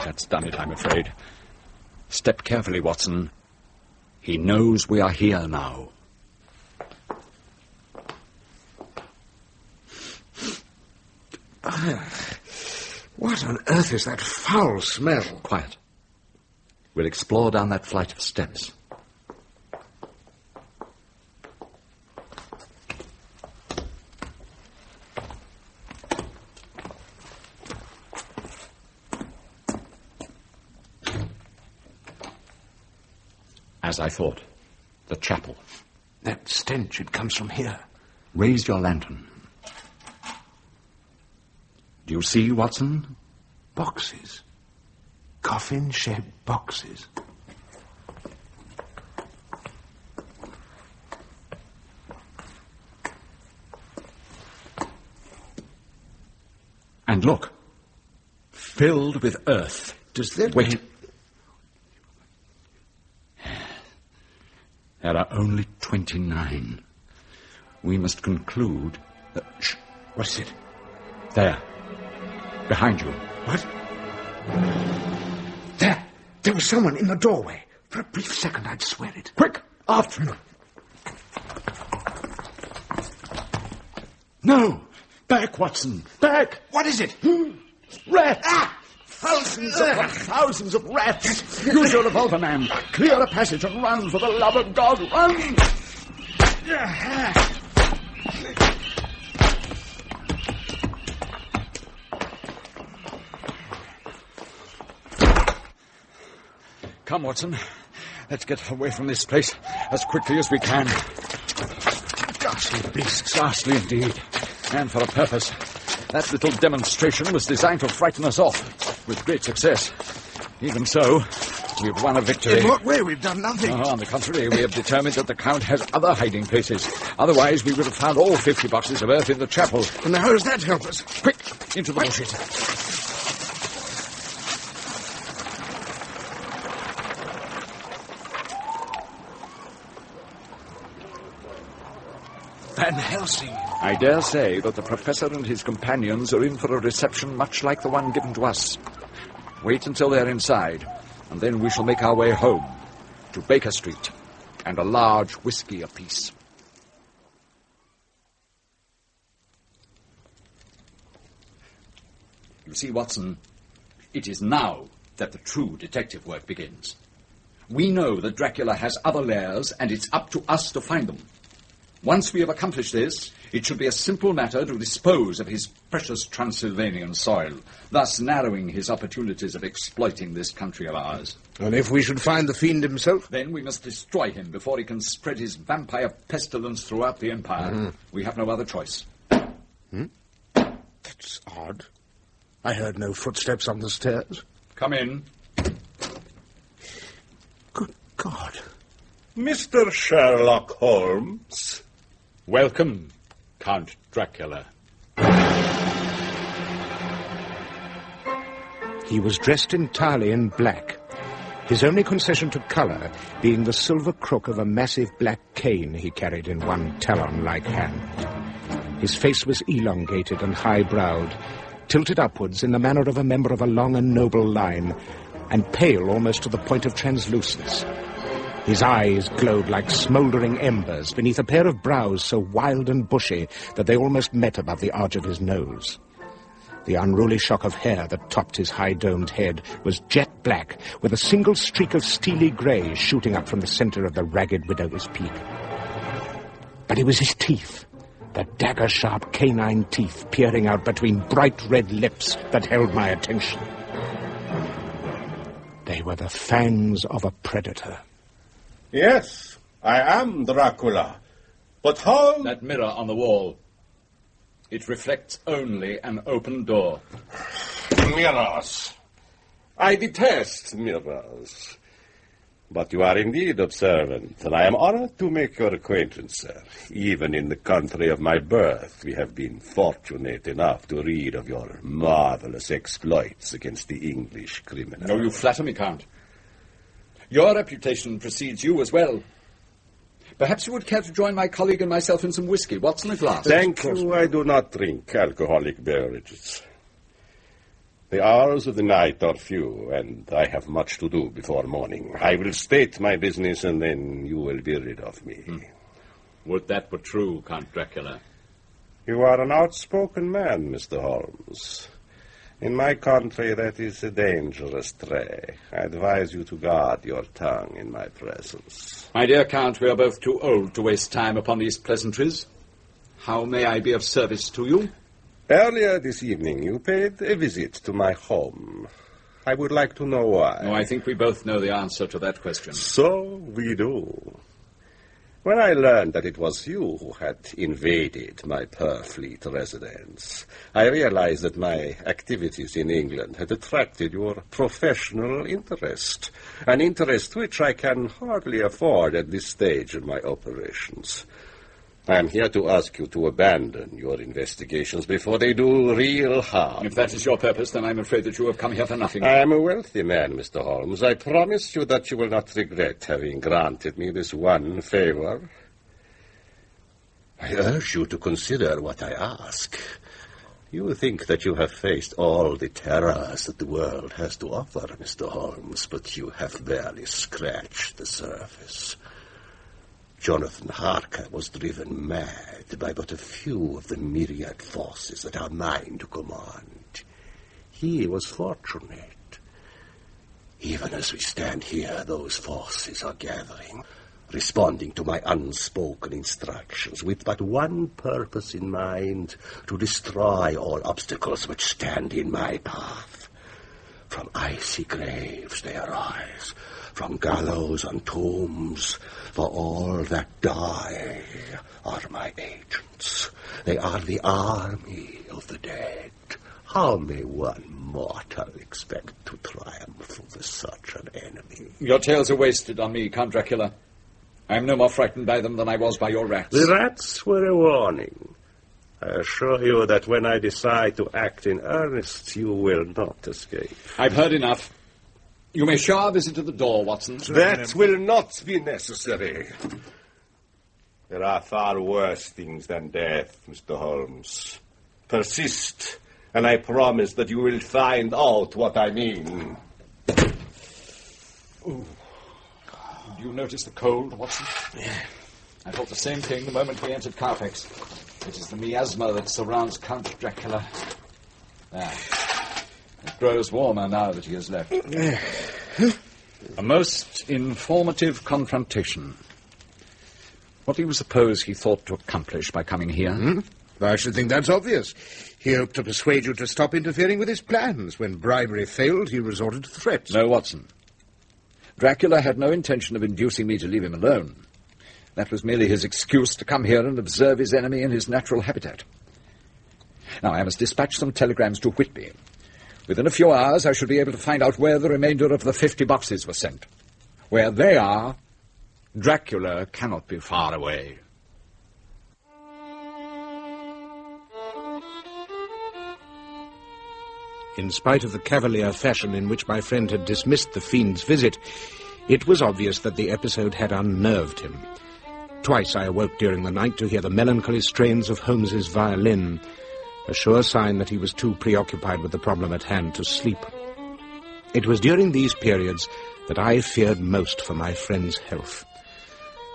That's done it, I'm afraid. Step carefully, Watson. He knows we are here now. What on earth is that foul smell? Quiet. We'll explore down that flight of steps. As I thought, the chapel. That stench, it comes from here. Raise your lantern. Do you see, Watson? Boxes. Coffin-shaped boxes. And look, filled with earth. Does that Wait. mean... There are only 29. We must conclude that... Shh. What's it? There. Behind you. What? There was someone in the doorway. For a brief second, I'd swear it. Quick! After him! No! Back, Watson! Back! What is it? Rats! Thousands of rats! Use your revolver, man! Clear a passage and run, for the love of God! Run! Come, Watson. Let's get away from this place as quickly as we can. Ghastly beasts. Ghastly indeed. And for a purpose. That little demonstration was designed to frighten us off, with great success. Even so, We've won a victory. In what way? We've done nothing. On the contrary, we have determined that the Count has other hiding places. Otherwise, we would have found all 50 boxes of earth in the chapel. And how does that help us? Quick, into the bushes. Van Helsing. I dare say that the Professor and his companions are in for a reception much like the one given to us. Wait until they're inside, and then we shall make our way home, to Baker Street, and a large whiskey apiece. You see, Watson, it is now that the true detective work begins. We know that Dracula has other lairs, and it's up to us to find them. Once we have accomplished this, it should be a simple matter to dispose of his precious Transylvanian soil, thus narrowing his opportunities of exploiting this country of ours. And if we should find the fiend himself? Then we must destroy him before he can spread his vampire pestilence throughout the empire. We have no other choice. That's odd. I heard no footsteps on the stairs. Come in. Good God. Mr. Sherlock Holmes. Welcome, Count Dracula. He was dressed entirely in black, his only concession to colour being the silver crook of a massive black cane he carried in one talon-like hand. His face was elongated and high-browed, tilted upwards in the manner of a member of a long and noble line, and pale almost to the point of translucence. His eyes glowed like smouldering embers beneath a pair of brows so wild and bushy that they almost met above the arch of his nose. The unruly shock of hair that topped his high-domed head was jet black, with a single streak of steely grey shooting up from the centre of the ragged widower's peak. But it was his teeth, the dagger-sharp canine teeth peering out between bright red lips that held my attention. They were the fangs of a predator. Yes, I am Dracula. But how... That mirror on the wall. It reflects only an open door. Mirrors. I detest mirrors. But you are indeed observant, and I am honored to make your acquaintance, sir. Even in the country of my birth, we have been fortunate enough to read of your marvelous exploits against the English criminal. No, you flatter me, Count. Your reputation precedes you as well. Perhaps you would care to join my colleague and myself in some whiskey. Watson, a glass? Thank you. I do not drink alcoholic beverages. The hours of the night are few, and I have much to do before morning. I will state my business, and then you will be rid of me. Would that were true, Count Dracula. You are an outspoken man, Mr. Holmes. In my country, that is a dangerous trait. I advise you to guard your tongue in my presence. My dear Count, we are both too old to waste time upon these pleasantries. How may I be of service to you? Earlier this evening, you paid a visit to my home. I would like to know why. Oh, I think we both know the answer to that question. So we do. When I learned that it was you who had invaded my Purfleet residence, I realized that my activities in England had attracted your professional interest, an interest which I can hardly afford at this stage in my operations. I am here to ask you to abandon your investigations before they do real harm. If that is your purpose, then I'm afraid that you have come here for nothing. I am a wealthy man, Mr. Holmes. I promise you that you will not regret having granted me this one favor. I urge you to consider what I ask. You think that you have faced all the terrors that the world has to offer, Mr. Holmes, but you have barely scratched the surface. Jonathan Harker was driven mad by but a few of the myriad forces at our mine to command. He was fortunate. Even as we stand here, those forces are gathering, responding to my unspoken instructions, with but one purpose in mind, to destroy all obstacles which stand in my path. From icy graves they arise, from gallows and tombs, for all that die are my agents. They are the army of the dead, How may one mortal expect to triumph over such an enemy? Your tales are wasted on me, Count Dracula. I am no more frightened by them than I was by your rats. The rats were a warning. I assure you that when I decide to act in earnest, you will not escape. I've heard enough. You may show our visit to the door, Watson. That will not be necessary. There are far worse things than death, Mr. Holmes. Persist, and I promise that you will find out what I mean. Ooh. Do you notice the cold, Watson? I thought the same thing the moment we entered Carfax. It is the miasma that surrounds Count Dracula. There. It grows warmer now that he has left. A most informative confrontation. What do you suppose he thought to accomplish by coming here? I should think that's obvious. He hoped to persuade you to stop interfering with his plans. When bribery failed, he resorted to threats. No, Watson. Dracula had no intention of inducing me to leave him alone. That was merely his excuse to come here and observe his enemy in his natural habitat. Now, I must dispatch some telegrams to Whitby. Within a few hours, I should be able to find out where the remainder of the 50 boxes were sent. Where they are, Dracula cannot be far away. In spite of the cavalier fashion in which my friend had dismissed the fiend's visit, it was obvious that the episode had unnerved him. Twice I awoke during the night to hear the melancholy strains of Holmes's violin, a sure sign that he was too preoccupied with the problem at hand to sleep. It was during these periods that I feared most for my friend's health.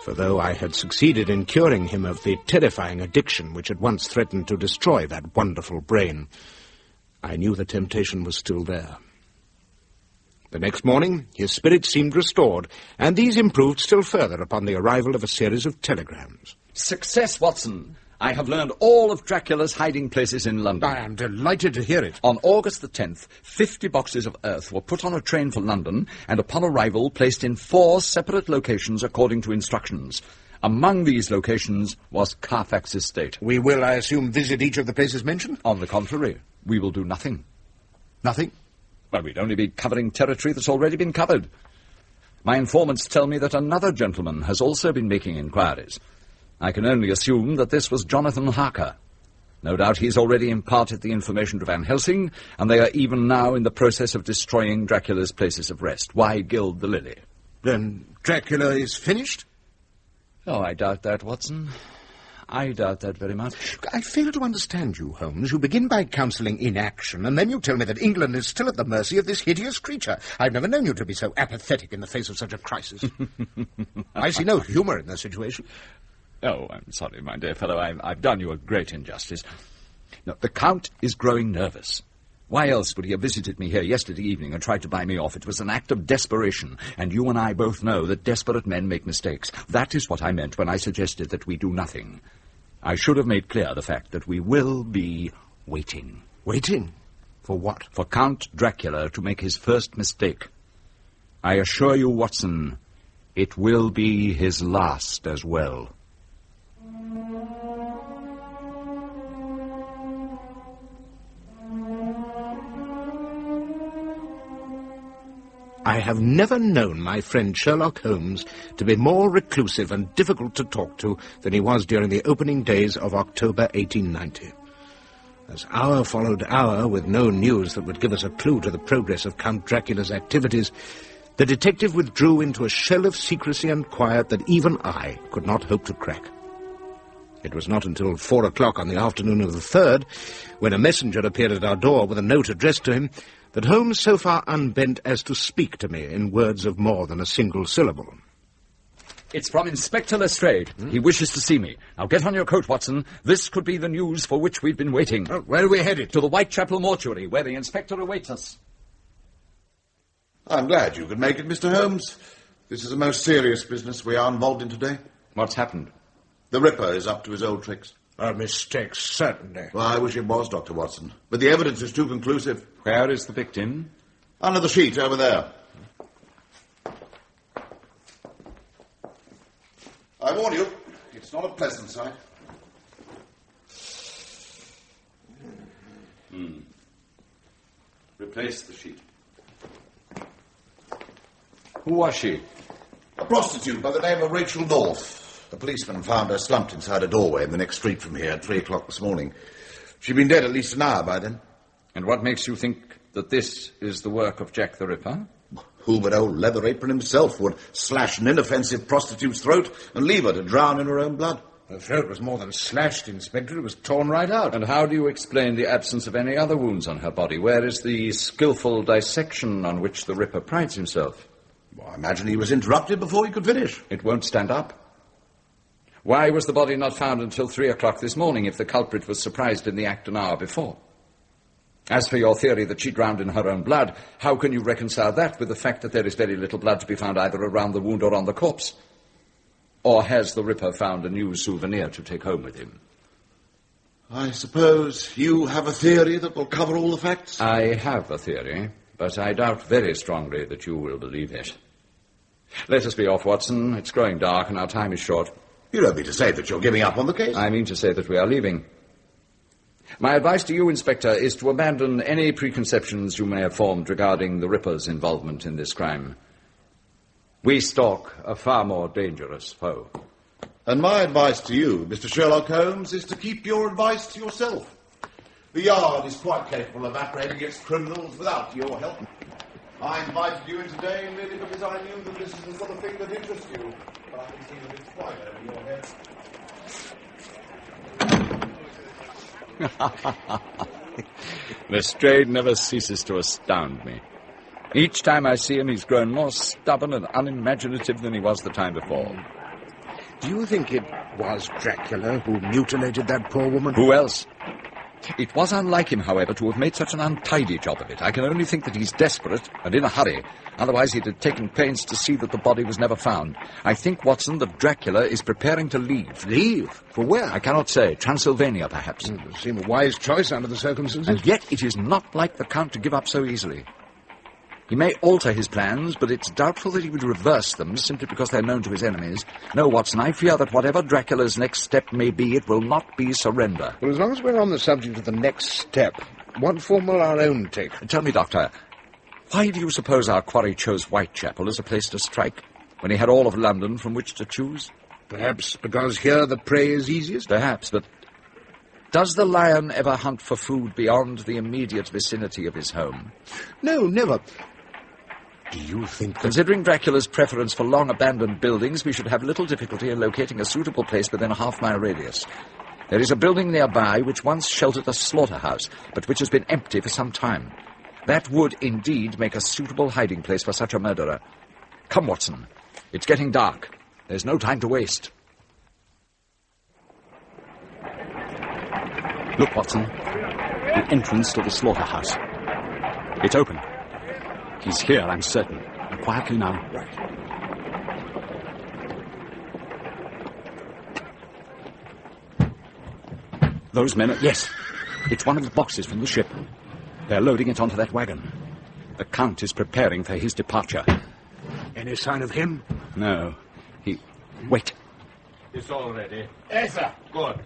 For though I had succeeded in curing him of the terrifying addiction which had once threatened to destroy that wonderful brain, I knew the temptation was still there. The next morning, his spirits seemed restored, and these improved still further upon the arrival of a series of telegrams. Success, Watson! I have learned all of Dracula's hiding places in London. I am delighted to hear it. On August the 10th, 50 boxes of earth were put on a train for London, and upon arrival placed in 4 separate locations according to instructions. Among these locations was Carfax Estate. We will, I assume, visit each of the places mentioned? On the contrary, we will do nothing. Nothing? Well, we'd only be covering territory that's already been covered. My informants tell me that another gentleman has also been making inquiries. I can only assume that this was Jonathan Harker. No doubt he's already imparted the information to Van Helsing, and they are even now in the process of destroying Dracula's places of rest. Why gild the lily? Then Dracula is finished? Oh, I doubt that, Watson. I doubt that very much. I fail to understand you, Holmes. You begin by counselling inaction, and then you tell me that England is still at the mercy of this hideous creature. I've never known you to be so apathetic in the face of such a crisis. I see no humour in the situation. Oh, I'm sorry, my dear fellow. I've done you a great injustice. No, the Count is growing nervous. Why else would he have visited me here yesterday evening and tried to buy me off? It was an act of desperation, and you and I both know that desperate men make mistakes. That is what I meant when I suggested that we do nothing. I should have made clear the fact that we will be waiting. Waiting? For what? For Count Dracula to make his first mistake. I assure you, Watson, it will be his last as well. I have never known my friend Sherlock Holmes to be more reclusive and difficult to talk to than he was during the opening days of October 1890. As hour followed hour, with no news that would give us a clue to the progress of Count Dracula's activities, the detective withdrew into a shell of secrecy and quiet that even I could not hope to crack. It was not until 4 o'clock on the afternoon of the 3rd, when a messenger appeared at our door with a note addressed to him, that Holmes so far unbent as to speak to me in words of more than a single syllable. It's from Inspector Lestrade. He wishes to see me. Now get on your coat, Watson. This could be the news for which we've been waiting. Where are we headed? To the Whitechapel mortuary, where the inspector awaits us. I'm glad you could make it, Mr. Holmes. This is a most serious business we are involved in today. What's happened? The Ripper is up to his old tricks. A mistake, certainly. Well, I wish it was, Dr. Watson. But the evidence is too conclusive. Where is the victim? Under the sheet, over there. I warn you, it's not a pleasant sight. Replace the sheet. Who was she? A prostitute by the name of Rachel North. The policeman found her slumped inside a doorway in the next street from here at 3 o'clock this morning. She'd been dead at least an hour by then. And what makes you think that this is the work of Jack the Ripper? Who but old Leather Apron himself would slash an inoffensive prostitute's throat and leave her to drown in her own blood? Her throat was more than slashed, Inspector. It was torn right out. And how do you explain the absence of any other wounds on her body? Where is the skillful dissection on which the Ripper prides himself? Well, I imagine he was interrupted before he could finish. It won't stand up. Why was the body not found until 3 o'clock this morning if the culprit was surprised in the act an hour before? As for your theory that she drowned in her own blood, how can you reconcile that with the fact that there is very little blood to be found either around the wound or on the corpse? Or has the Ripper found a new souvenir to take home with him? I suppose you have a theory that will cover all the facts? I have a theory, but I doubt very strongly that you will believe it. Let us be off, Watson. It's growing dark and our time is short. You don't mean to say that you're giving up on the case? I mean to say that we are leaving. My advice to you, Inspector, is to abandon any preconceptions you may have formed regarding the Ripper's involvement in this crime. We stalk a far more dangerous foe. And my advice to you, Mr. Sherlock Holmes, is to keep your advice to yourself. The Yard is quite capable of operating against criminals without your help. I invited you in today merely because I knew that this is the sort of thing that interests you. But I can see that it's quite over your head. Lestrade never ceases to astound me. Each time I see him, he's grown more stubborn and unimaginative than he was the time before. Do you think it was Dracula who mutilated that poor woman? Who else? It was unlike him, however, to have made such an untidy job of it. I can only think that he's desperate and in a hurry. Otherwise, he'd have taken pains to see that the body was never found. I think, Watson, that Dracula is preparing to leave. Leave? For where? I cannot say. Transylvania, perhaps. It would seem a wise choice under the circumstances. And yet it is not like the Count to give up so easily. He may alter his plans, but it's doubtful that he would reverse them simply because they're known to his enemies. No, Watson, I fear that whatever Dracula's next step may be, it will not be surrender. Well, as long as we're on the subject of the next step, what form will our own take? Tell me, Doctor, why do you suppose our quarry chose Whitechapel as a place to strike, when he had all of London from which to choose? Perhaps because here the prey is easiest? Perhaps, but does the lion ever hunt for food beyond the immediate vicinity of his home? No, never. Do you think that... Considering Dracula's preference for long-abandoned buildings, we should have little difficulty in locating a suitable place within a half-mile radius. There is a building nearby which once sheltered a slaughterhouse, but which has been empty for some time. That would indeed make a suitable hiding place for such a murderer. Come, Watson. It's getting dark. There's no time to waste. Look, Watson. The entrance to the slaughterhouse. It's open. He's here, I'm certain. And quietly now. Right. Those men are... Yes. It's one of the boxes from the ship. They're loading it onto that wagon. The Count is preparing for his departure. Any sign of him? No. He... Wait. It's all ready. Yes, sir. Good.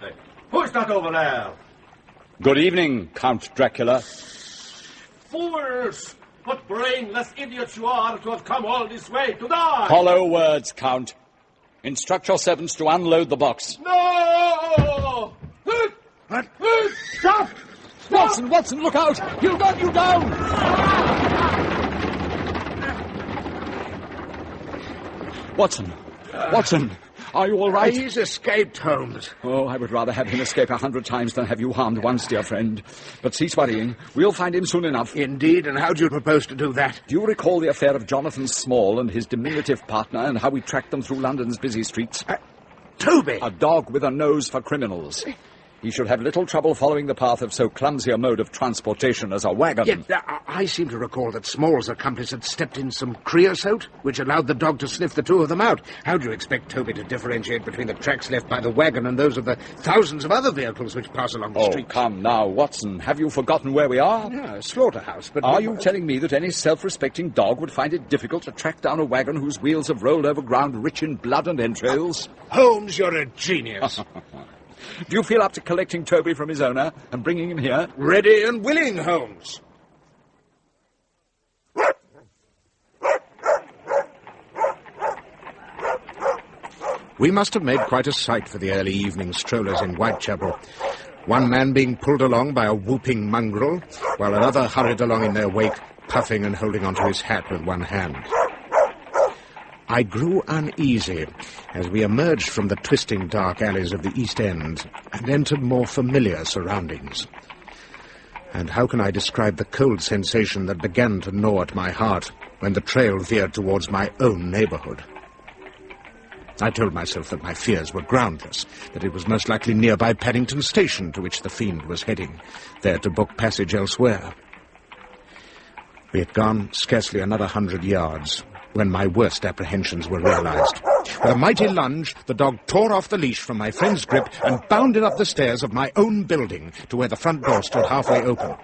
Who's that over there? Good evening, Count Dracula. Fools! What brainless idiots you are to have come all this way to die! Hollow words, Count. Instruct your servants to unload the box. No! What? Stop! Watson, Watson, look out! He'll gun you down! Watson, Watson, are you all right? He's escaped, Holmes. Oh, I would rather have him escape 100 times than have you harmed once, dear friend. But cease worrying. We'll find him soon enough. Indeed, and how do you propose to do that? Do you recall the affair of Jonathan Small and his diminutive partner and how we tracked them through London's busy streets? Toby! A dog with a nose for criminals. He should have little trouble following the path of so clumsy a mode of transportation as a wagon. Yet, I seem to recall that Small's accomplice had stepped in some creosote, which allowed the dog to sniff the two of them out. How do you expect Toby to differentiate between the tracks left by the wagon and those of the thousands of other vehicles which pass along the street? Oh, come now, Watson. Have you forgotten where we are? Yeah, a slaughterhouse, but... Are you telling me that any self-respecting dog would find it difficult to track down a wagon whose wheels have rolled over ground rich in blood and entrails? Holmes, you're a genius. Do you feel up to collecting Toby from his owner and bringing him here? Ready and willing, Holmes. We must have made quite a sight for the early evening strollers in Whitechapel. One man being pulled along by a whooping mongrel, while another hurried along in their wake, puffing and holding onto his hat with one hand. I grew uneasy as we emerged from the twisting dark alleys of the East End and entered more familiar surroundings. And how can I describe the cold sensation that began to gnaw at my heart when the trail veered towards my own neighbourhood? I told myself that my fears were groundless, that it was most likely nearby Paddington Station to which the fiend was heading, there to book passage elsewhere. We had gone scarcely another 100 yards when my worst apprehensions were realized. With a mighty lunge, the dog tore off the leash from my friend's grip and bounded up the stairs of my own building to where the front door stood halfway open.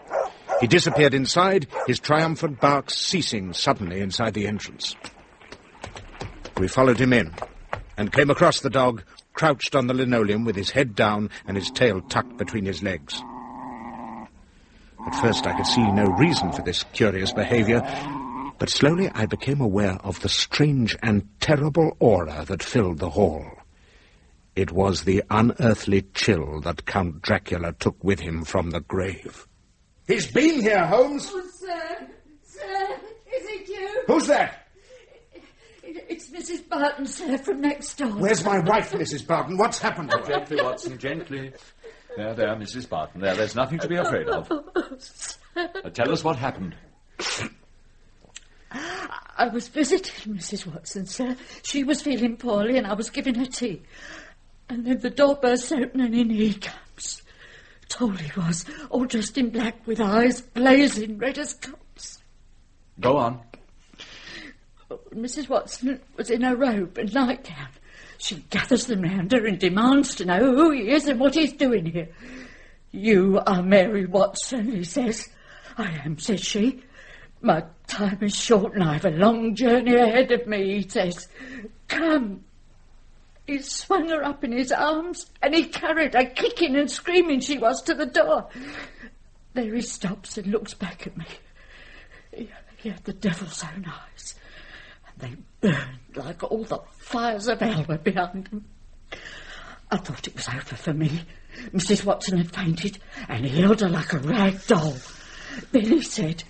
He disappeared inside, his triumphant bark ceasing suddenly inside the entrance. We followed him in and came across the dog, crouched on the linoleum with his head down and his tail tucked between his legs. At first I could see no reason for this curious behavior, but slowly I became aware of the strange and terrible aura that filled the hall. It was the unearthly chill that Count Dracula took with him from the grave. He's been here, Holmes. Oh, sir, is it you? Who's that? It's Mrs. Barton, sir, from next door. Where's my wife, Mrs. Barton? What's happened to her? Gently, Watson, gently. There, Mrs. Barton. There's nothing to be afraid of. Tell us what happened. I was visiting Mrs. Watson, sir. She was feeling poorly and I was giving her tea. And then the door bursts open and in he comes. Tall he was, all dressed in black with eyes blazing red as coals. Go on. Mrs. Watson was in her robe and nightgown. She gathers them round her and demands to know who he is and what he's doing here. You are Mary Watson, he says. I am, says she. My time is short and I have a long journey ahead of me, he says. Come. He swung her up in his arms and he carried her, kicking and screaming she was, to the door. There he stops and looks back at me. He had the devil's own eyes. They burned like all the fires of hell were behind them. I thought it was over for me. Mrs. Watson had fainted, and he held her like a rag doll. Then he said,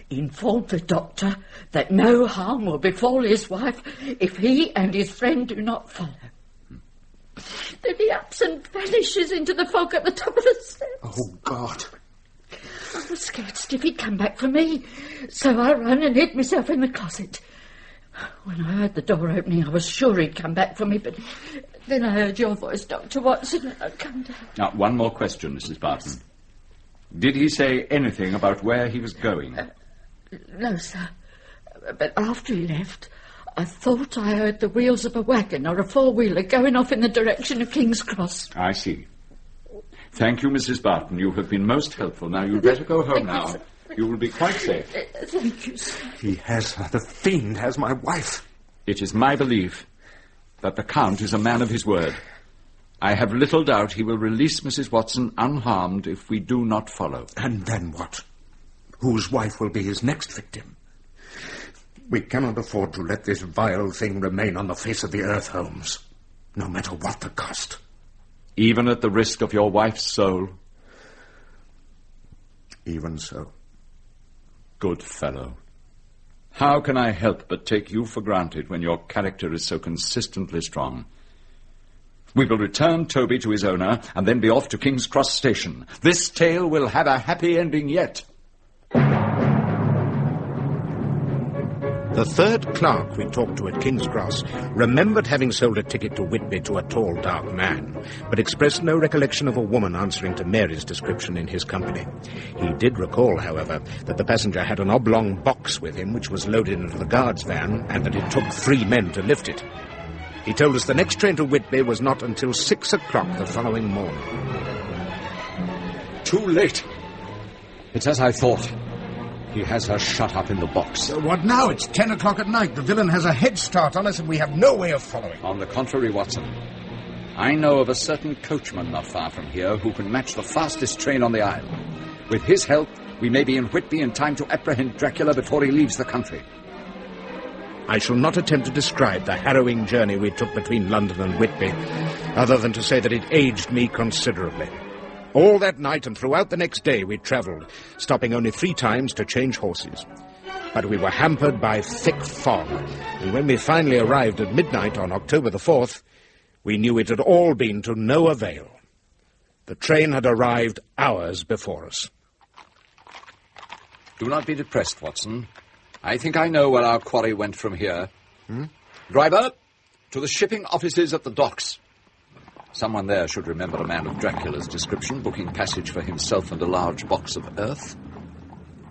inform the doctor that no harm will befall his wife if he and his friend do not follow. Then he ups and vanishes into the fog at the top of the steps. Oh, God. I was scared stiff he'd come back for me, so I ran and hid myself in the closet. When I heard the door opening, I was sure he'd come back for me, but then I heard your voice, Dr. Watson, and I'd come down. Now, one more question, Mrs. Barton. Did he say anything about where he was going? No, sir. But after he left, I thought I heard the wheels of a wagon or a four-wheeler going off in the direction of King's Cross. I see. Thank you, Mrs. Barton. You have been most helpful. Now, you'd better go home now. You will be quite safe. Thank you, sir. He has her. The fiend has my wife. It is my belief that the Count is a man of his word. I have little doubt he will release Mrs. Watson unharmed if we do not follow. And then what? Whose wife will be his next victim? We cannot afford to let this vile thing remain on the face of the earth, Holmes, no matter what the cost. Even at the risk of your wife's soul? Even so. Good fellow. How can I help but take you for granted when your character is so consistently strong? We will return Toby to his owner and then be off to King's Cross Station. This tale will have a happy ending yet. The third clerk we talked to at King's Cross remembered having sold a ticket to Whitby to a tall, dark man, but expressed no recollection of a woman answering to Mary's description in his company. He did recall, however, that the passenger had an oblong box with him which was loaded into the guard's van and that it took 3 men to lift it. He told us the next train to Whitby was not until 6 o'clock the following morning. Too late. It's as I thought. He has her shut up in the box. What now? It's 10 o'clock at night. The villain has a head start on us and we have no way of following. On the contrary, Watson. I know of a certain coachman not far from here who can match the fastest train on the isle. With his help, we may be in Whitby in time to apprehend Dracula before he leaves the country. I shall not attempt to describe the harrowing journey we took between London and Whitby, other than to say that it aged me considerably. All that night and throughout the next day we travelled, stopping only 3 times to change horses. But we were hampered by thick fog, and when we finally arrived at midnight on October the 4th, we knew it had all been to no avail. The train had arrived hours before us. Do not be depressed, Watson. I think I know where our quarry went from here. Driver, to the shipping offices at the docks. Someone there should remember a man of Dracula's description, booking passage for himself and a large box of earth.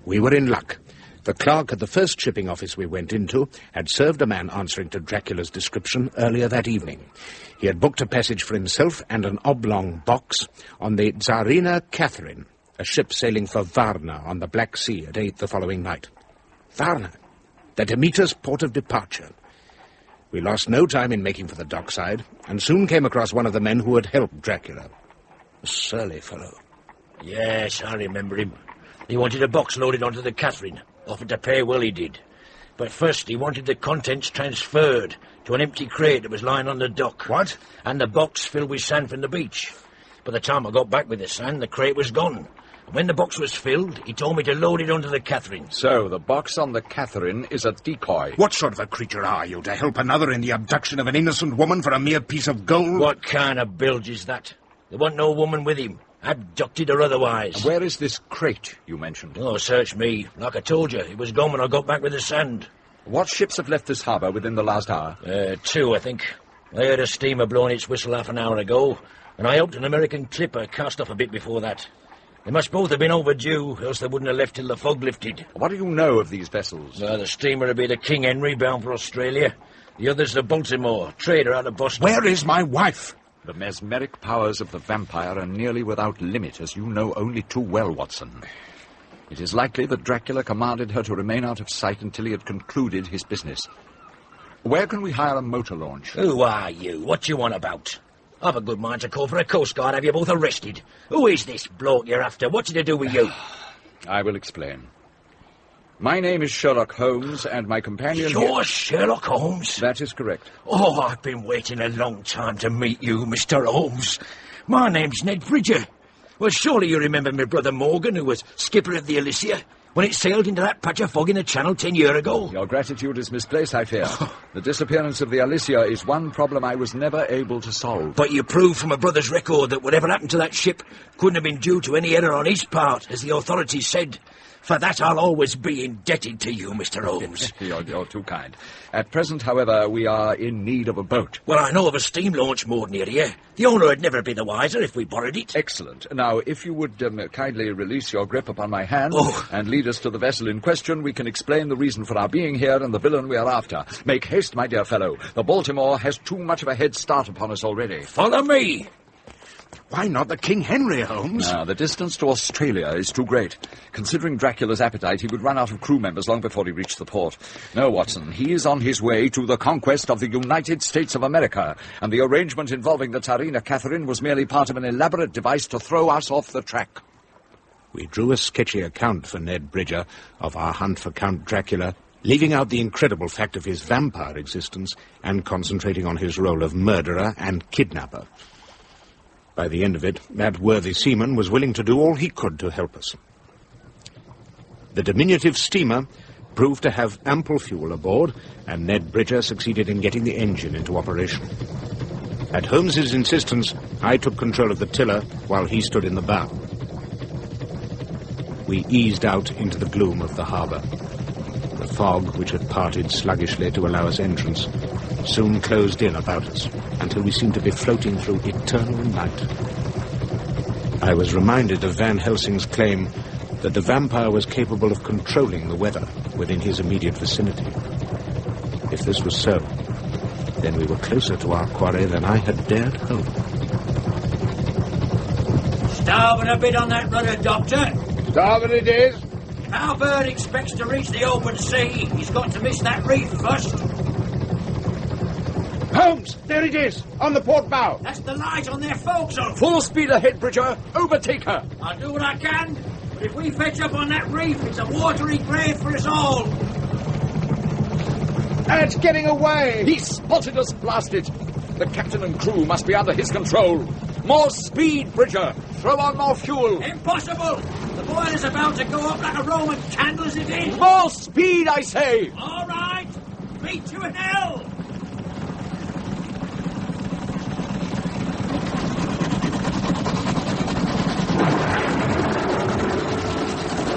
We were in luck. The clerk at the first shipping office we went into had served a man answering to Dracula's description earlier that evening. He had booked a passage for himself and an oblong box on the Tsarina Catherine, a ship sailing for Varna on the Black Sea at 8 the following night. Varna, the Demeter's port of departure. We lost no time in making for the dockside, and soon came across one of the men who had helped Dracula. A surly fellow. Yes, I remember him. He wanted a box loaded onto the Catherine. Offered to pay well, he did. But first he wanted the contents transferred to an empty crate that was lying on the dock. What? And the box filled with sand from the beach. By the time I got back with the sand, the crate was gone. And when the box was filled, he told me to load it onto the Catherine. So, the box on the Catherine is a decoy. What sort of a creature are you, to help another in the abduction of an innocent woman for a mere piece of gold? What kind of bilge is that? There wasn't no woman with him, abducted or otherwise. And where is this crate you mentioned? Oh, search me. Like I told you, it was gone when I got back with the sand. What ships have left this harbour within the last hour? 2, I think. I heard a steamer blowing its whistle half an hour ago, and I helped an American clipper cast off a bit before that. They must both have been overdue, else they wouldn't have left till the fog lifted. What do you know of these vessels? The steamer would be the King Henry, bound for Australia. The other's the Baltimore, trader out of Boston. Where is my wife? The mesmeric powers of the vampire are nearly without limit, as you know only too well, Watson. It is likely that Dracula commanded her to remain out of sight until he had concluded his business. Where can we hire a motor launch? Who are you? What you want about? I've a good mind to call for a Coast Guard, have you both arrested. Who is this bloke you're after? What's it to do with you? I will explain. My name is Sherlock Holmes, and my companion... You're Sherlock Holmes? That is correct. Oh, I've been waiting a long time to meet you, Mr. Holmes. My name's Ned Bridger. Well, surely you remember my brother Morgan, who was skipper of the Alicia, when it sailed into that patch of fog in the Channel 10 years ago. Your gratitude is misplaced, I fear. The disappearance of the Alicia is one problem I was never able to solve. But you proved from a brother's record that whatever happened to that ship couldn't have been due to any error on his part, as the authorities said. For that I'll always be indebted to you, Mr. Holmes. You're too kind. At present, however, we are in need of a boat. Well, I know of a steam launch moored near here. The owner would never be the wiser if we borrowed it. Excellent. Now, if you would kindly release your grip upon my hand and lead us to the vessel in question, we can explain the reason for our being here and the villain we are after. Make haste, my dear fellow. The Baltimore has too much of a head start upon us already. Follow me. Why not the King Henry, Holmes? The distance to Australia is too great. Considering Dracula's appetite, he would run out of crew members long before he reached the port. No, Watson, he is on his way to the conquest of the United States of America, and the arrangement involving the Tsarina Catherine was merely part of an elaborate device to throw us off the track. We drew a sketchy account for Ned Bridger of our hunt for Count Dracula, leaving out the incredible fact of his vampire existence and concentrating on his role of murderer and kidnapper. By the end of it, that worthy seaman was willing to do all he could to help us. The diminutive steamer proved to have ample fuel aboard, and Ned Bridger succeeded in getting the engine into operation. At Holmes's insistence, I took control of the tiller while he stood in the bow. We eased out into the gloom of the harbour. The fog, which had parted sluggishly to allow us entrance, soon closed in about us until we seemed to be floating through eternal night. I was reminded of Van Helsing's claim that the vampire was capable of controlling the weather within his immediate vicinity. If this was so, then we were closer to our quarry than I had dared hope. Starboard a bit on that rudder, Doctor. Starboard it is. If our bird expects to reach the open sea, he's got to miss that reef first. Holmes, there it is, on the port bow. That's the light on their forecastle. Full speed ahead, Bridger. Overtake her. I'll do what I can, but if we fetch up on that reef, it's a watery grave for us all. It's getting away! He spotted us, blast it! The captain and crew must be under his control. More speed, Bridger! Throw on more fuel! Impossible! The boiler's about to go up like a Roman candle as it is. More speed, I say! All right! Meet you in hell!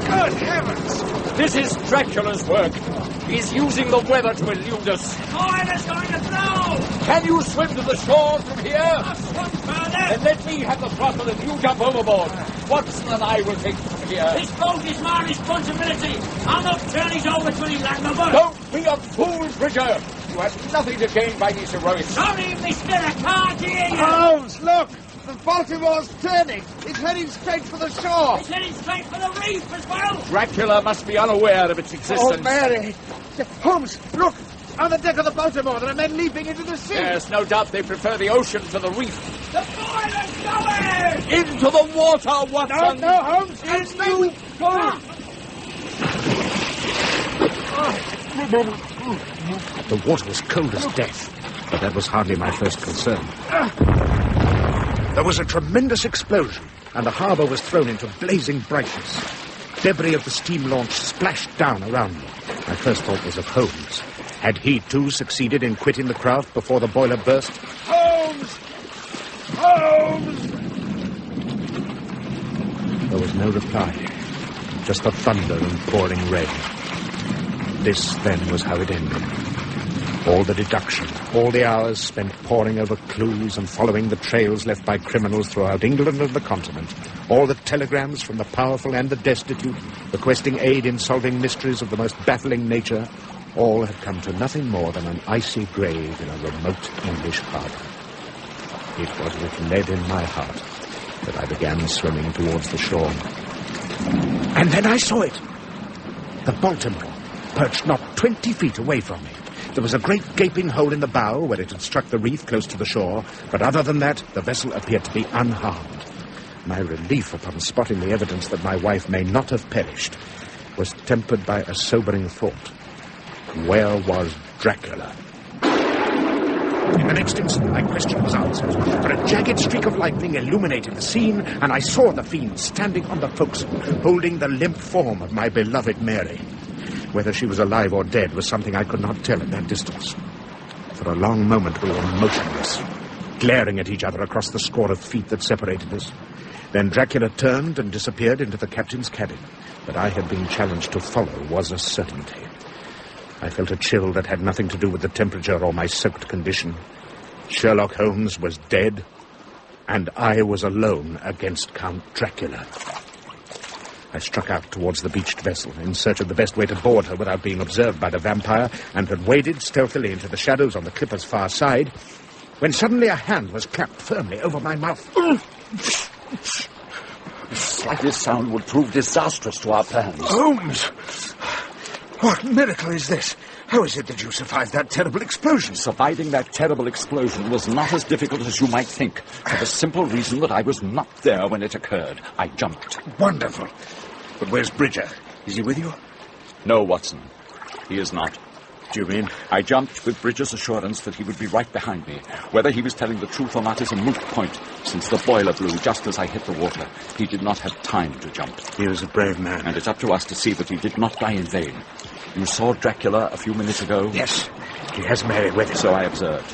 Good heavens! This is Dracula's work. He's using the weather to elude us. The boiler's going to blow! Can you swim to the shore from here? I'll swim further! Then let me have the throttle and you jump overboard. Watson and I will take it from here. This boat is my responsibility. I'll not turn it over to any landlubber. Don't be a fool, Bridger. You have nothing to gain by these heroics. Sorry, mister, I can't hear you. Holmes, look! The Baltimore's turning. It's heading straight for the shore. It's heading straight for the reef as well. Dracula must be unaware of its existence. Oh, Mary! Holmes, look! On the deck of the Baltimore, there are men leaping into the sea. Yes, no doubt they prefer the ocean to the reef. The boiler's going! Into the water, Watson! No, Holmes! And you The water was cold as death, but that was hardly my first concern. There was a tremendous explosion, and the harbour was thrown into blazing brightness. Debris of the steam launch splashed down around me. My first thought was of Holmes. Had he, too, succeeded in quitting the craft before the boiler burst? Holmes! Holmes! There was no reply. Just the thunder and pouring rain. This, then, was how it ended. All the deduction, all the hours spent poring over clues and following the trails left by criminals throughout England and the continent, all the telegrams from the powerful and the destitute, requesting aid in solving mysteries of the most baffling nature, all had come to nothing more than an icy grave in a remote English harbour. It was with lead in my heart that I began swimming towards the shore. And then I saw it! The Baltimore, perched not 20 feet away from me. There was a great gaping hole in the bow where it had struck the reef close to the shore, but other than that, the vessel appeared to be unharmed. My relief upon spotting the evidence that my wife may not have perished was tempered by a sobering thought. Where was Dracula? In the next instant, my question was answered, for a jagged streak of lightning illuminated the scene, and I saw the fiend standing on the forecastle, holding the limp form of my beloved Mary. Whether she was alive or dead was something I could not tell at that distance. For a long moment we were motionless, glaring at each other across the score of feet that separated us. Then Dracula turned and disappeared into the captain's cabin. That I had been challenged to follow was a certainty. I felt a chill that had nothing to do with the temperature or my soaked condition. Sherlock Holmes was dead, and I was alone against Count Dracula. I struck out towards the beached vessel in search of the best way to board her without being observed by the vampire, and had waded stealthily into the shadows on the clipper's far side, when suddenly a hand was clapped firmly over my mouth. The slightest sound would prove disastrous to our plans. Holmes! What miracle is this? How is it that you survived that terrible explosion? Surviving that terrible explosion was not as difficult as you might think, for the simple reason that I was not there when it occurred. I jumped. Wonderful. But where's Bridger? Is he with you? No, Watson. He is not. Do you mean? I jumped with Bridger's assurance that he would be right behind me. Whether he was telling the truth or not is a moot point, since the boiler blew just as I hit the water. He did not have time to jump. He was a brave man. And it's up to us to see that he did not die in vain. You saw Dracula a few minutes ago? Yes. He has Mary with him. So I observed.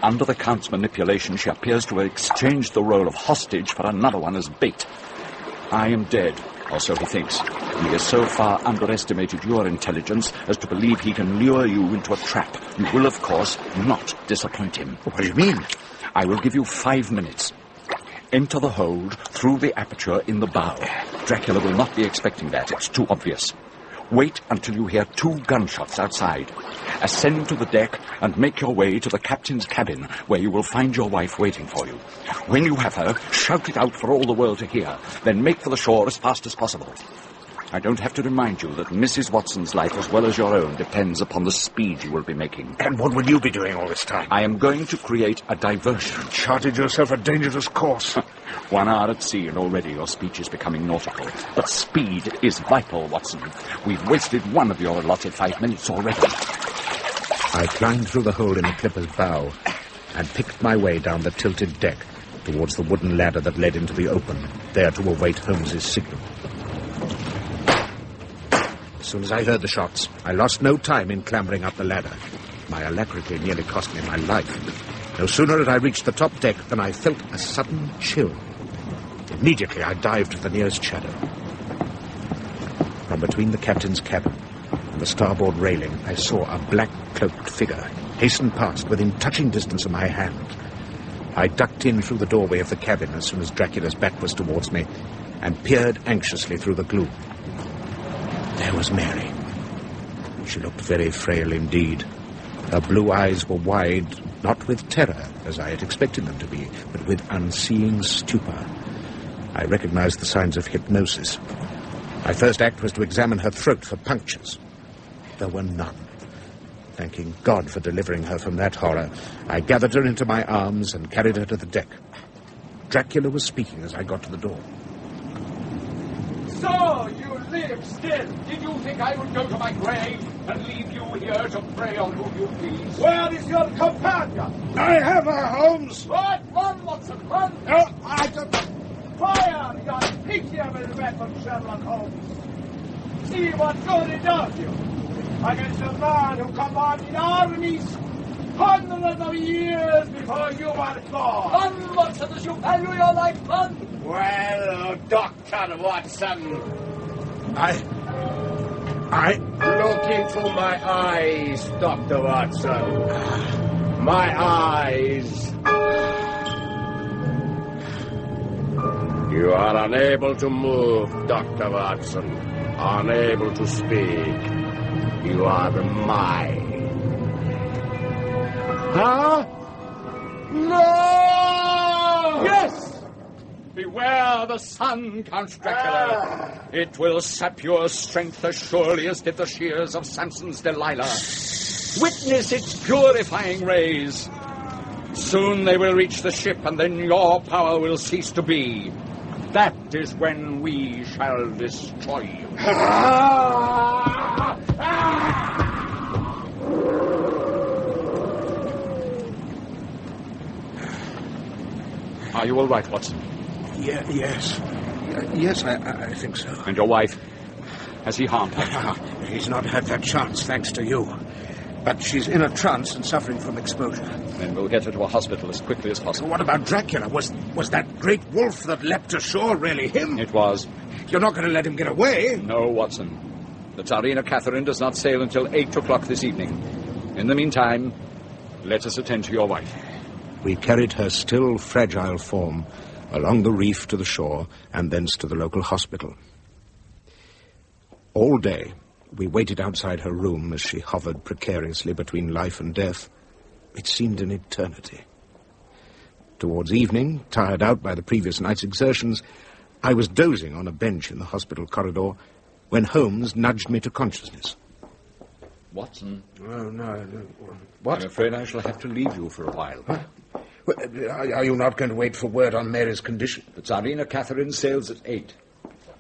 Under the Count's manipulation, she appears to have exchanged the role of hostage for another one as bait. I am dead, or so he thinks. He has so far underestimated your intelligence as to believe he can lure you into a trap. You will, of course, not disappoint him. What do you mean? I will give you 5 minutes. Enter the hold through the aperture in the bow. Dracula will not be expecting that. It's too obvious. Wait until you hear 2 gunshots outside. Ascend to the deck and make your way to the captain's cabin, where you will find your wife waiting for you. When you have her, shout it out for all the world to hear. Then make for the shore as fast as possible. I don't have to remind you that Mrs. Watson's life, as well as your own, depends upon the speed you will be making. And what will you be doing all this time? I am going to create a diversion. Charted yourself a dangerous course. 1 hour at sea, and already your speech is becoming nautical. But speed is vital, Watson. We've wasted one of your allotted 5 minutes already. I climbed through the hole in the clipper's bow and picked my way down the tilted deck towards the wooden ladder that led into the open, there to await Holmes's signal. As soon as I heard the shots, I lost no time in clambering up the ladder. My alacrity nearly cost me my life. No sooner had I reached the top deck than I felt a sudden chill. Immediately I dived to the nearest shadow. From between the captain's cabin and the starboard railing, I saw a black-cloaked figure hasten past within touching distance of my hand. I ducked in through the doorway of the cabin as soon as Dracula's back was towards me and peered anxiously through the gloom. There was Mary. She looked very frail indeed. Her blue eyes were wide, not with terror, as I had expected them to be, but with unseeing stupor. I recognized the signs of hypnosis. My first act was to examine her throat for punctures. There were none. Thanking God for delivering her from that horror, I gathered her into my arms and carried her to the deck. Dracula was speaking as I got to the door. So, you live still. Did you think I would go to my grave and leave you here to prey on whom you please? Where is your companion? I have her, Holmes. What? Run, Watson, run! No, I don't... Fire, your pitiable weapon, Sherlock Holmes. See what good it does you. Against a man who commanded armies hundreds of years before you were born. Run, Watson, as you value your life, run! Well, Dr. Watson. Look into my eyes, Dr. Watson. My eyes. You are unable to move, Dr. Watson. Unable to speak. You are mine. Huh? No! Yes! Beware the sun, Count Dracula. It will sap your strength as surely as did the shears of Samson's Delilah. Witness its purifying rays. Soon they will reach the ship, and then your power will cease to be. That is when we shall destroy you. Are you all right, Watson? Yes. Yes, I think so. And your wife? Has he harmed her? He's not had that chance, thanks to you. But she's in a trance and suffering from exposure. Then we'll get her to a hospital as quickly as possible. What about Dracula? Was that great wolf that leapt ashore really him? It was. You're not going to let him get away? No, Watson. The Tsarina Catherine does not sail until 8 o'clock this evening. In the meantime, let us attend to your wife. We carried her still fragile form along the reef to the shore and thence to the local hospital. All day, we waited outside her room as she hovered precariously between life and death. It seemed an eternity. Towards evening, tired out by the previous night's exertions, I was dozing on a bench in the hospital corridor when Holmes nudged me to consciousness. Watson? Oh, no. What? I'm afraid I shall have to leave you for a while. Huh? Are you not going to wait for word on Mary's condition? The Tsarina Catherine sails at 8.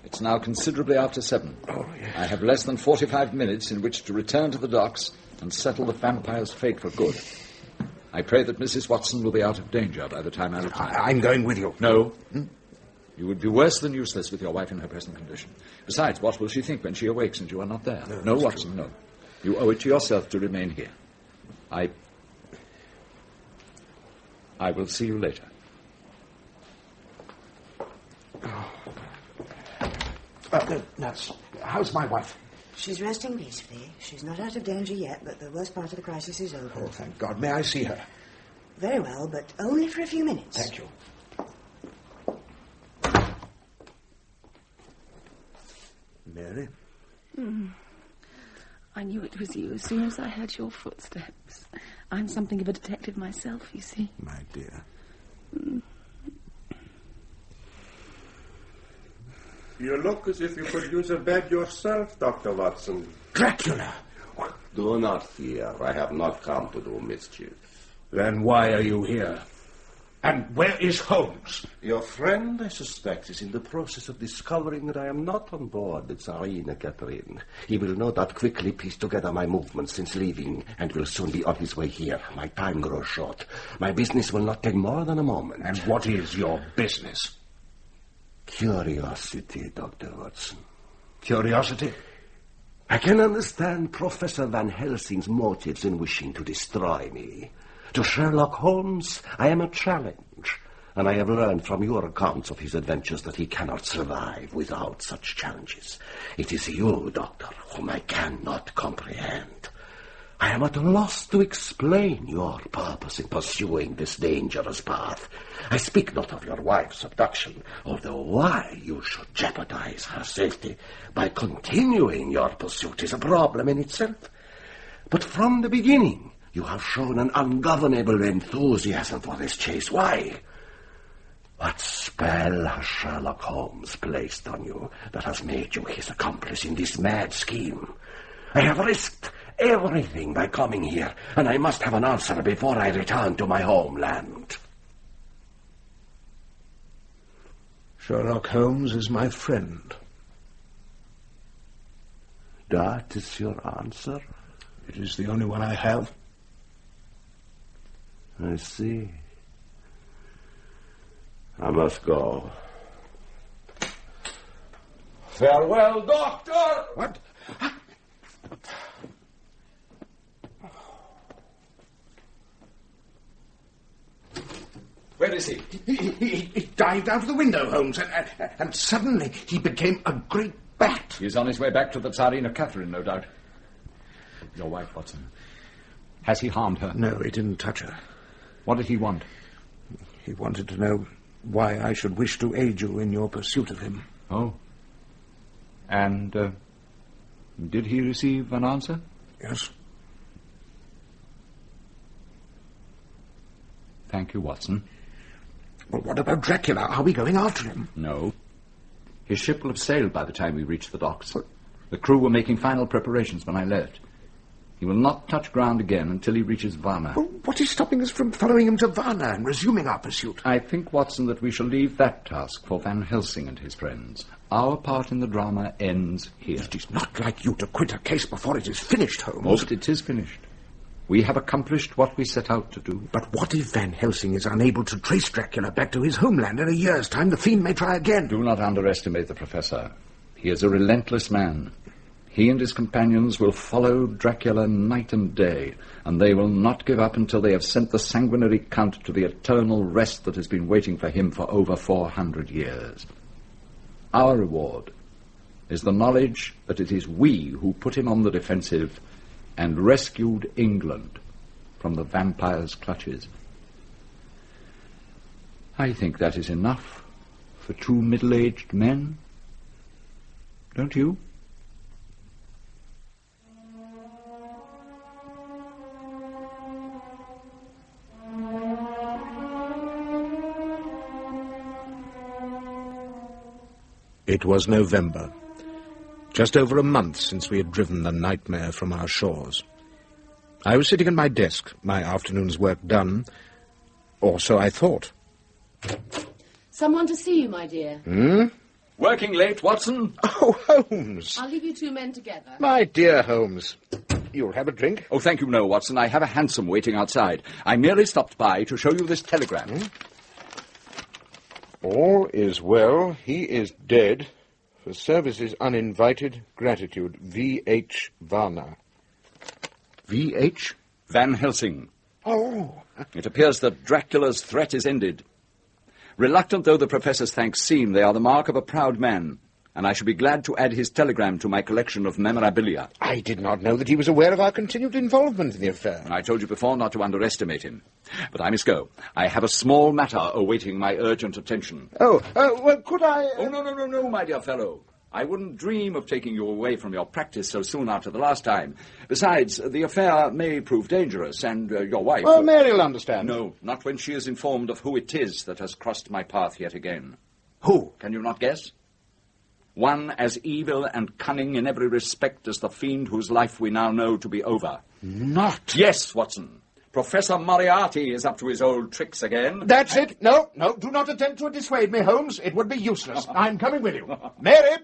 It's now considerably after 7. Oh, yes. I have less than 45 minutes in which to return to the docks and settle the vampire's fate for good. I pray that Mrs. Watson will be out of danger by the time I return. I'm going with you. No. You would be worse than useless with your wife in her present condition. Besides, what will she think when she awakes and you are not there? No, Watson, no. You owe it to yourself to remain here. I will see you later. Nurse, how's my wife? She's resting peacefully. She's not out of danger yet, but the worst part of the crisis is over. Oh, thank God. May I see her? Very well, but only for a few minutes. Thank you. Mary? I knew it was you as soon as I heard your footsteps. I'm something of a detective myself, you see. My dear. You look as if you could use a bed yourself, Dr. Watson. Dracula! Do not fear. I have not come to do mischief. Then why are you here? And where is Holmes? Your friend, I suspect, is in the process of discovering that I am not on board the Tsarina Catherine. He will no doubt quickly piece together my movements since leaving, and will soon be on his way here. My time grows short. My business will not take more than a moment. And what is your business? Curiosity, Dr. Watson. Curiosity? I can understand Professor Van Helsing's motives in wishing to destroy me. To Sherlock Holmes, I am a challenge, and I have learned from your accounts of his adventures that he cannot survive without such challenges. It is you, Doctor, whom I cannot comprehend. I am at a loss to explain your purpose in pursuing this dangerous path. I speak not of your wife's abduction, although why you should jeopardize her safety by continuing your pursuit is a problem in itself. But from the beginning, you have shown an ungovernable enthusiasm for this chase. Why? What spell has Sherlock Holmes placed on you that has made you his accomplice in this mad scheme? I have risked everything by coming here, and I must have an answer before I return to my homeland. Sherlock Holmes is my friend. That is your answer? It is the only one I have. I see. I must go. Farewell, Doctor! What? Where is he? He dived out of the window, Holmes, and suddenly he became a great bat. He's on his way back to the Tsarina Catherine, no doubt. Your wife, Watson. Has he harmed her? No, he didn't touch her. What did he want? He wanted to know why I should wish to aid you in your pursuit of him. Oh. And, did he receive an answer? Yes. Thank you, Watson. Well, what about Dracula? Are we going after him? No. His ship will have sailed by the time we reach the docks. The crew were making final preparations when I left. He will not touch ground again until he reaches Varna. Well, what is stopping us from following him to Varna and resuming our pursuit? I think, Watson, that we shall leave that task for Van Helsing and his friends. Our part in the drama ends here. It is not like you to quit a case before it is finished, Holmes. Oh, but it is finished. We have accomplished what we set out to do. But what if Van Helsing is unable to trace Dracula back to his homeland in a year's time? The fiend may try again. Do not underestimate the Professor. He is a relentless man. He and his companions will follow Dracula night and day, and they will not give up until they have sent the sanguinary Count to the eternal rest that has been waiting for him for over 400 years. Our reward is the knowledge that it is we who put him on the defensive and rescued England from the vampire's clutches. I think that is enough for two middle-aged men. Don't you? It was November, just over a month since we had driven the nightmare from our shores. I was sitting at my desk, my afternoon's work done, or so I thought. Someone to see you, my dear. Working late, Watson? Oh, Holmes! I'll leave you two men together. My dear Holmes, you'll have a drink? Oh, thank you, no, Watson. I have a hansom waiting outside. I merely stopped by to show you this telegram. All is well. He is dead. For services uninvited, gratitude. V.H. Varna. V.H.? Van Helsing. Oh. It appears that Dracula's threat is ended. Reluctant though the Professor's thanks seem, they are the mark of a proud man, and I shall be glad to add his telegram to my collection of memorabilia. I did not know that he was aware of our continued involvement in the affair. I told you before not to underestimate him. But I must go. I have a small matter awaiting my urgent attention. Well, could I... Oh, no, my dear fellow. I wouldn't dream of taking you away from your practice so soon after the last time. Besides, the affair may prove dangerous, and your wife... Well, Mary'll understand. No, not when she is informed of who it is that has crossed my path yet again. Who? Can you not guess? One as evil and cunning in every respect as the fiend whose life we now know to be over. Not? Yes, Watson. Professor Moriarty is up to his old tricks again. That's it. No, do not attempt to dissuade me, Holmes. It would be useless. I'm coming with you. Mary!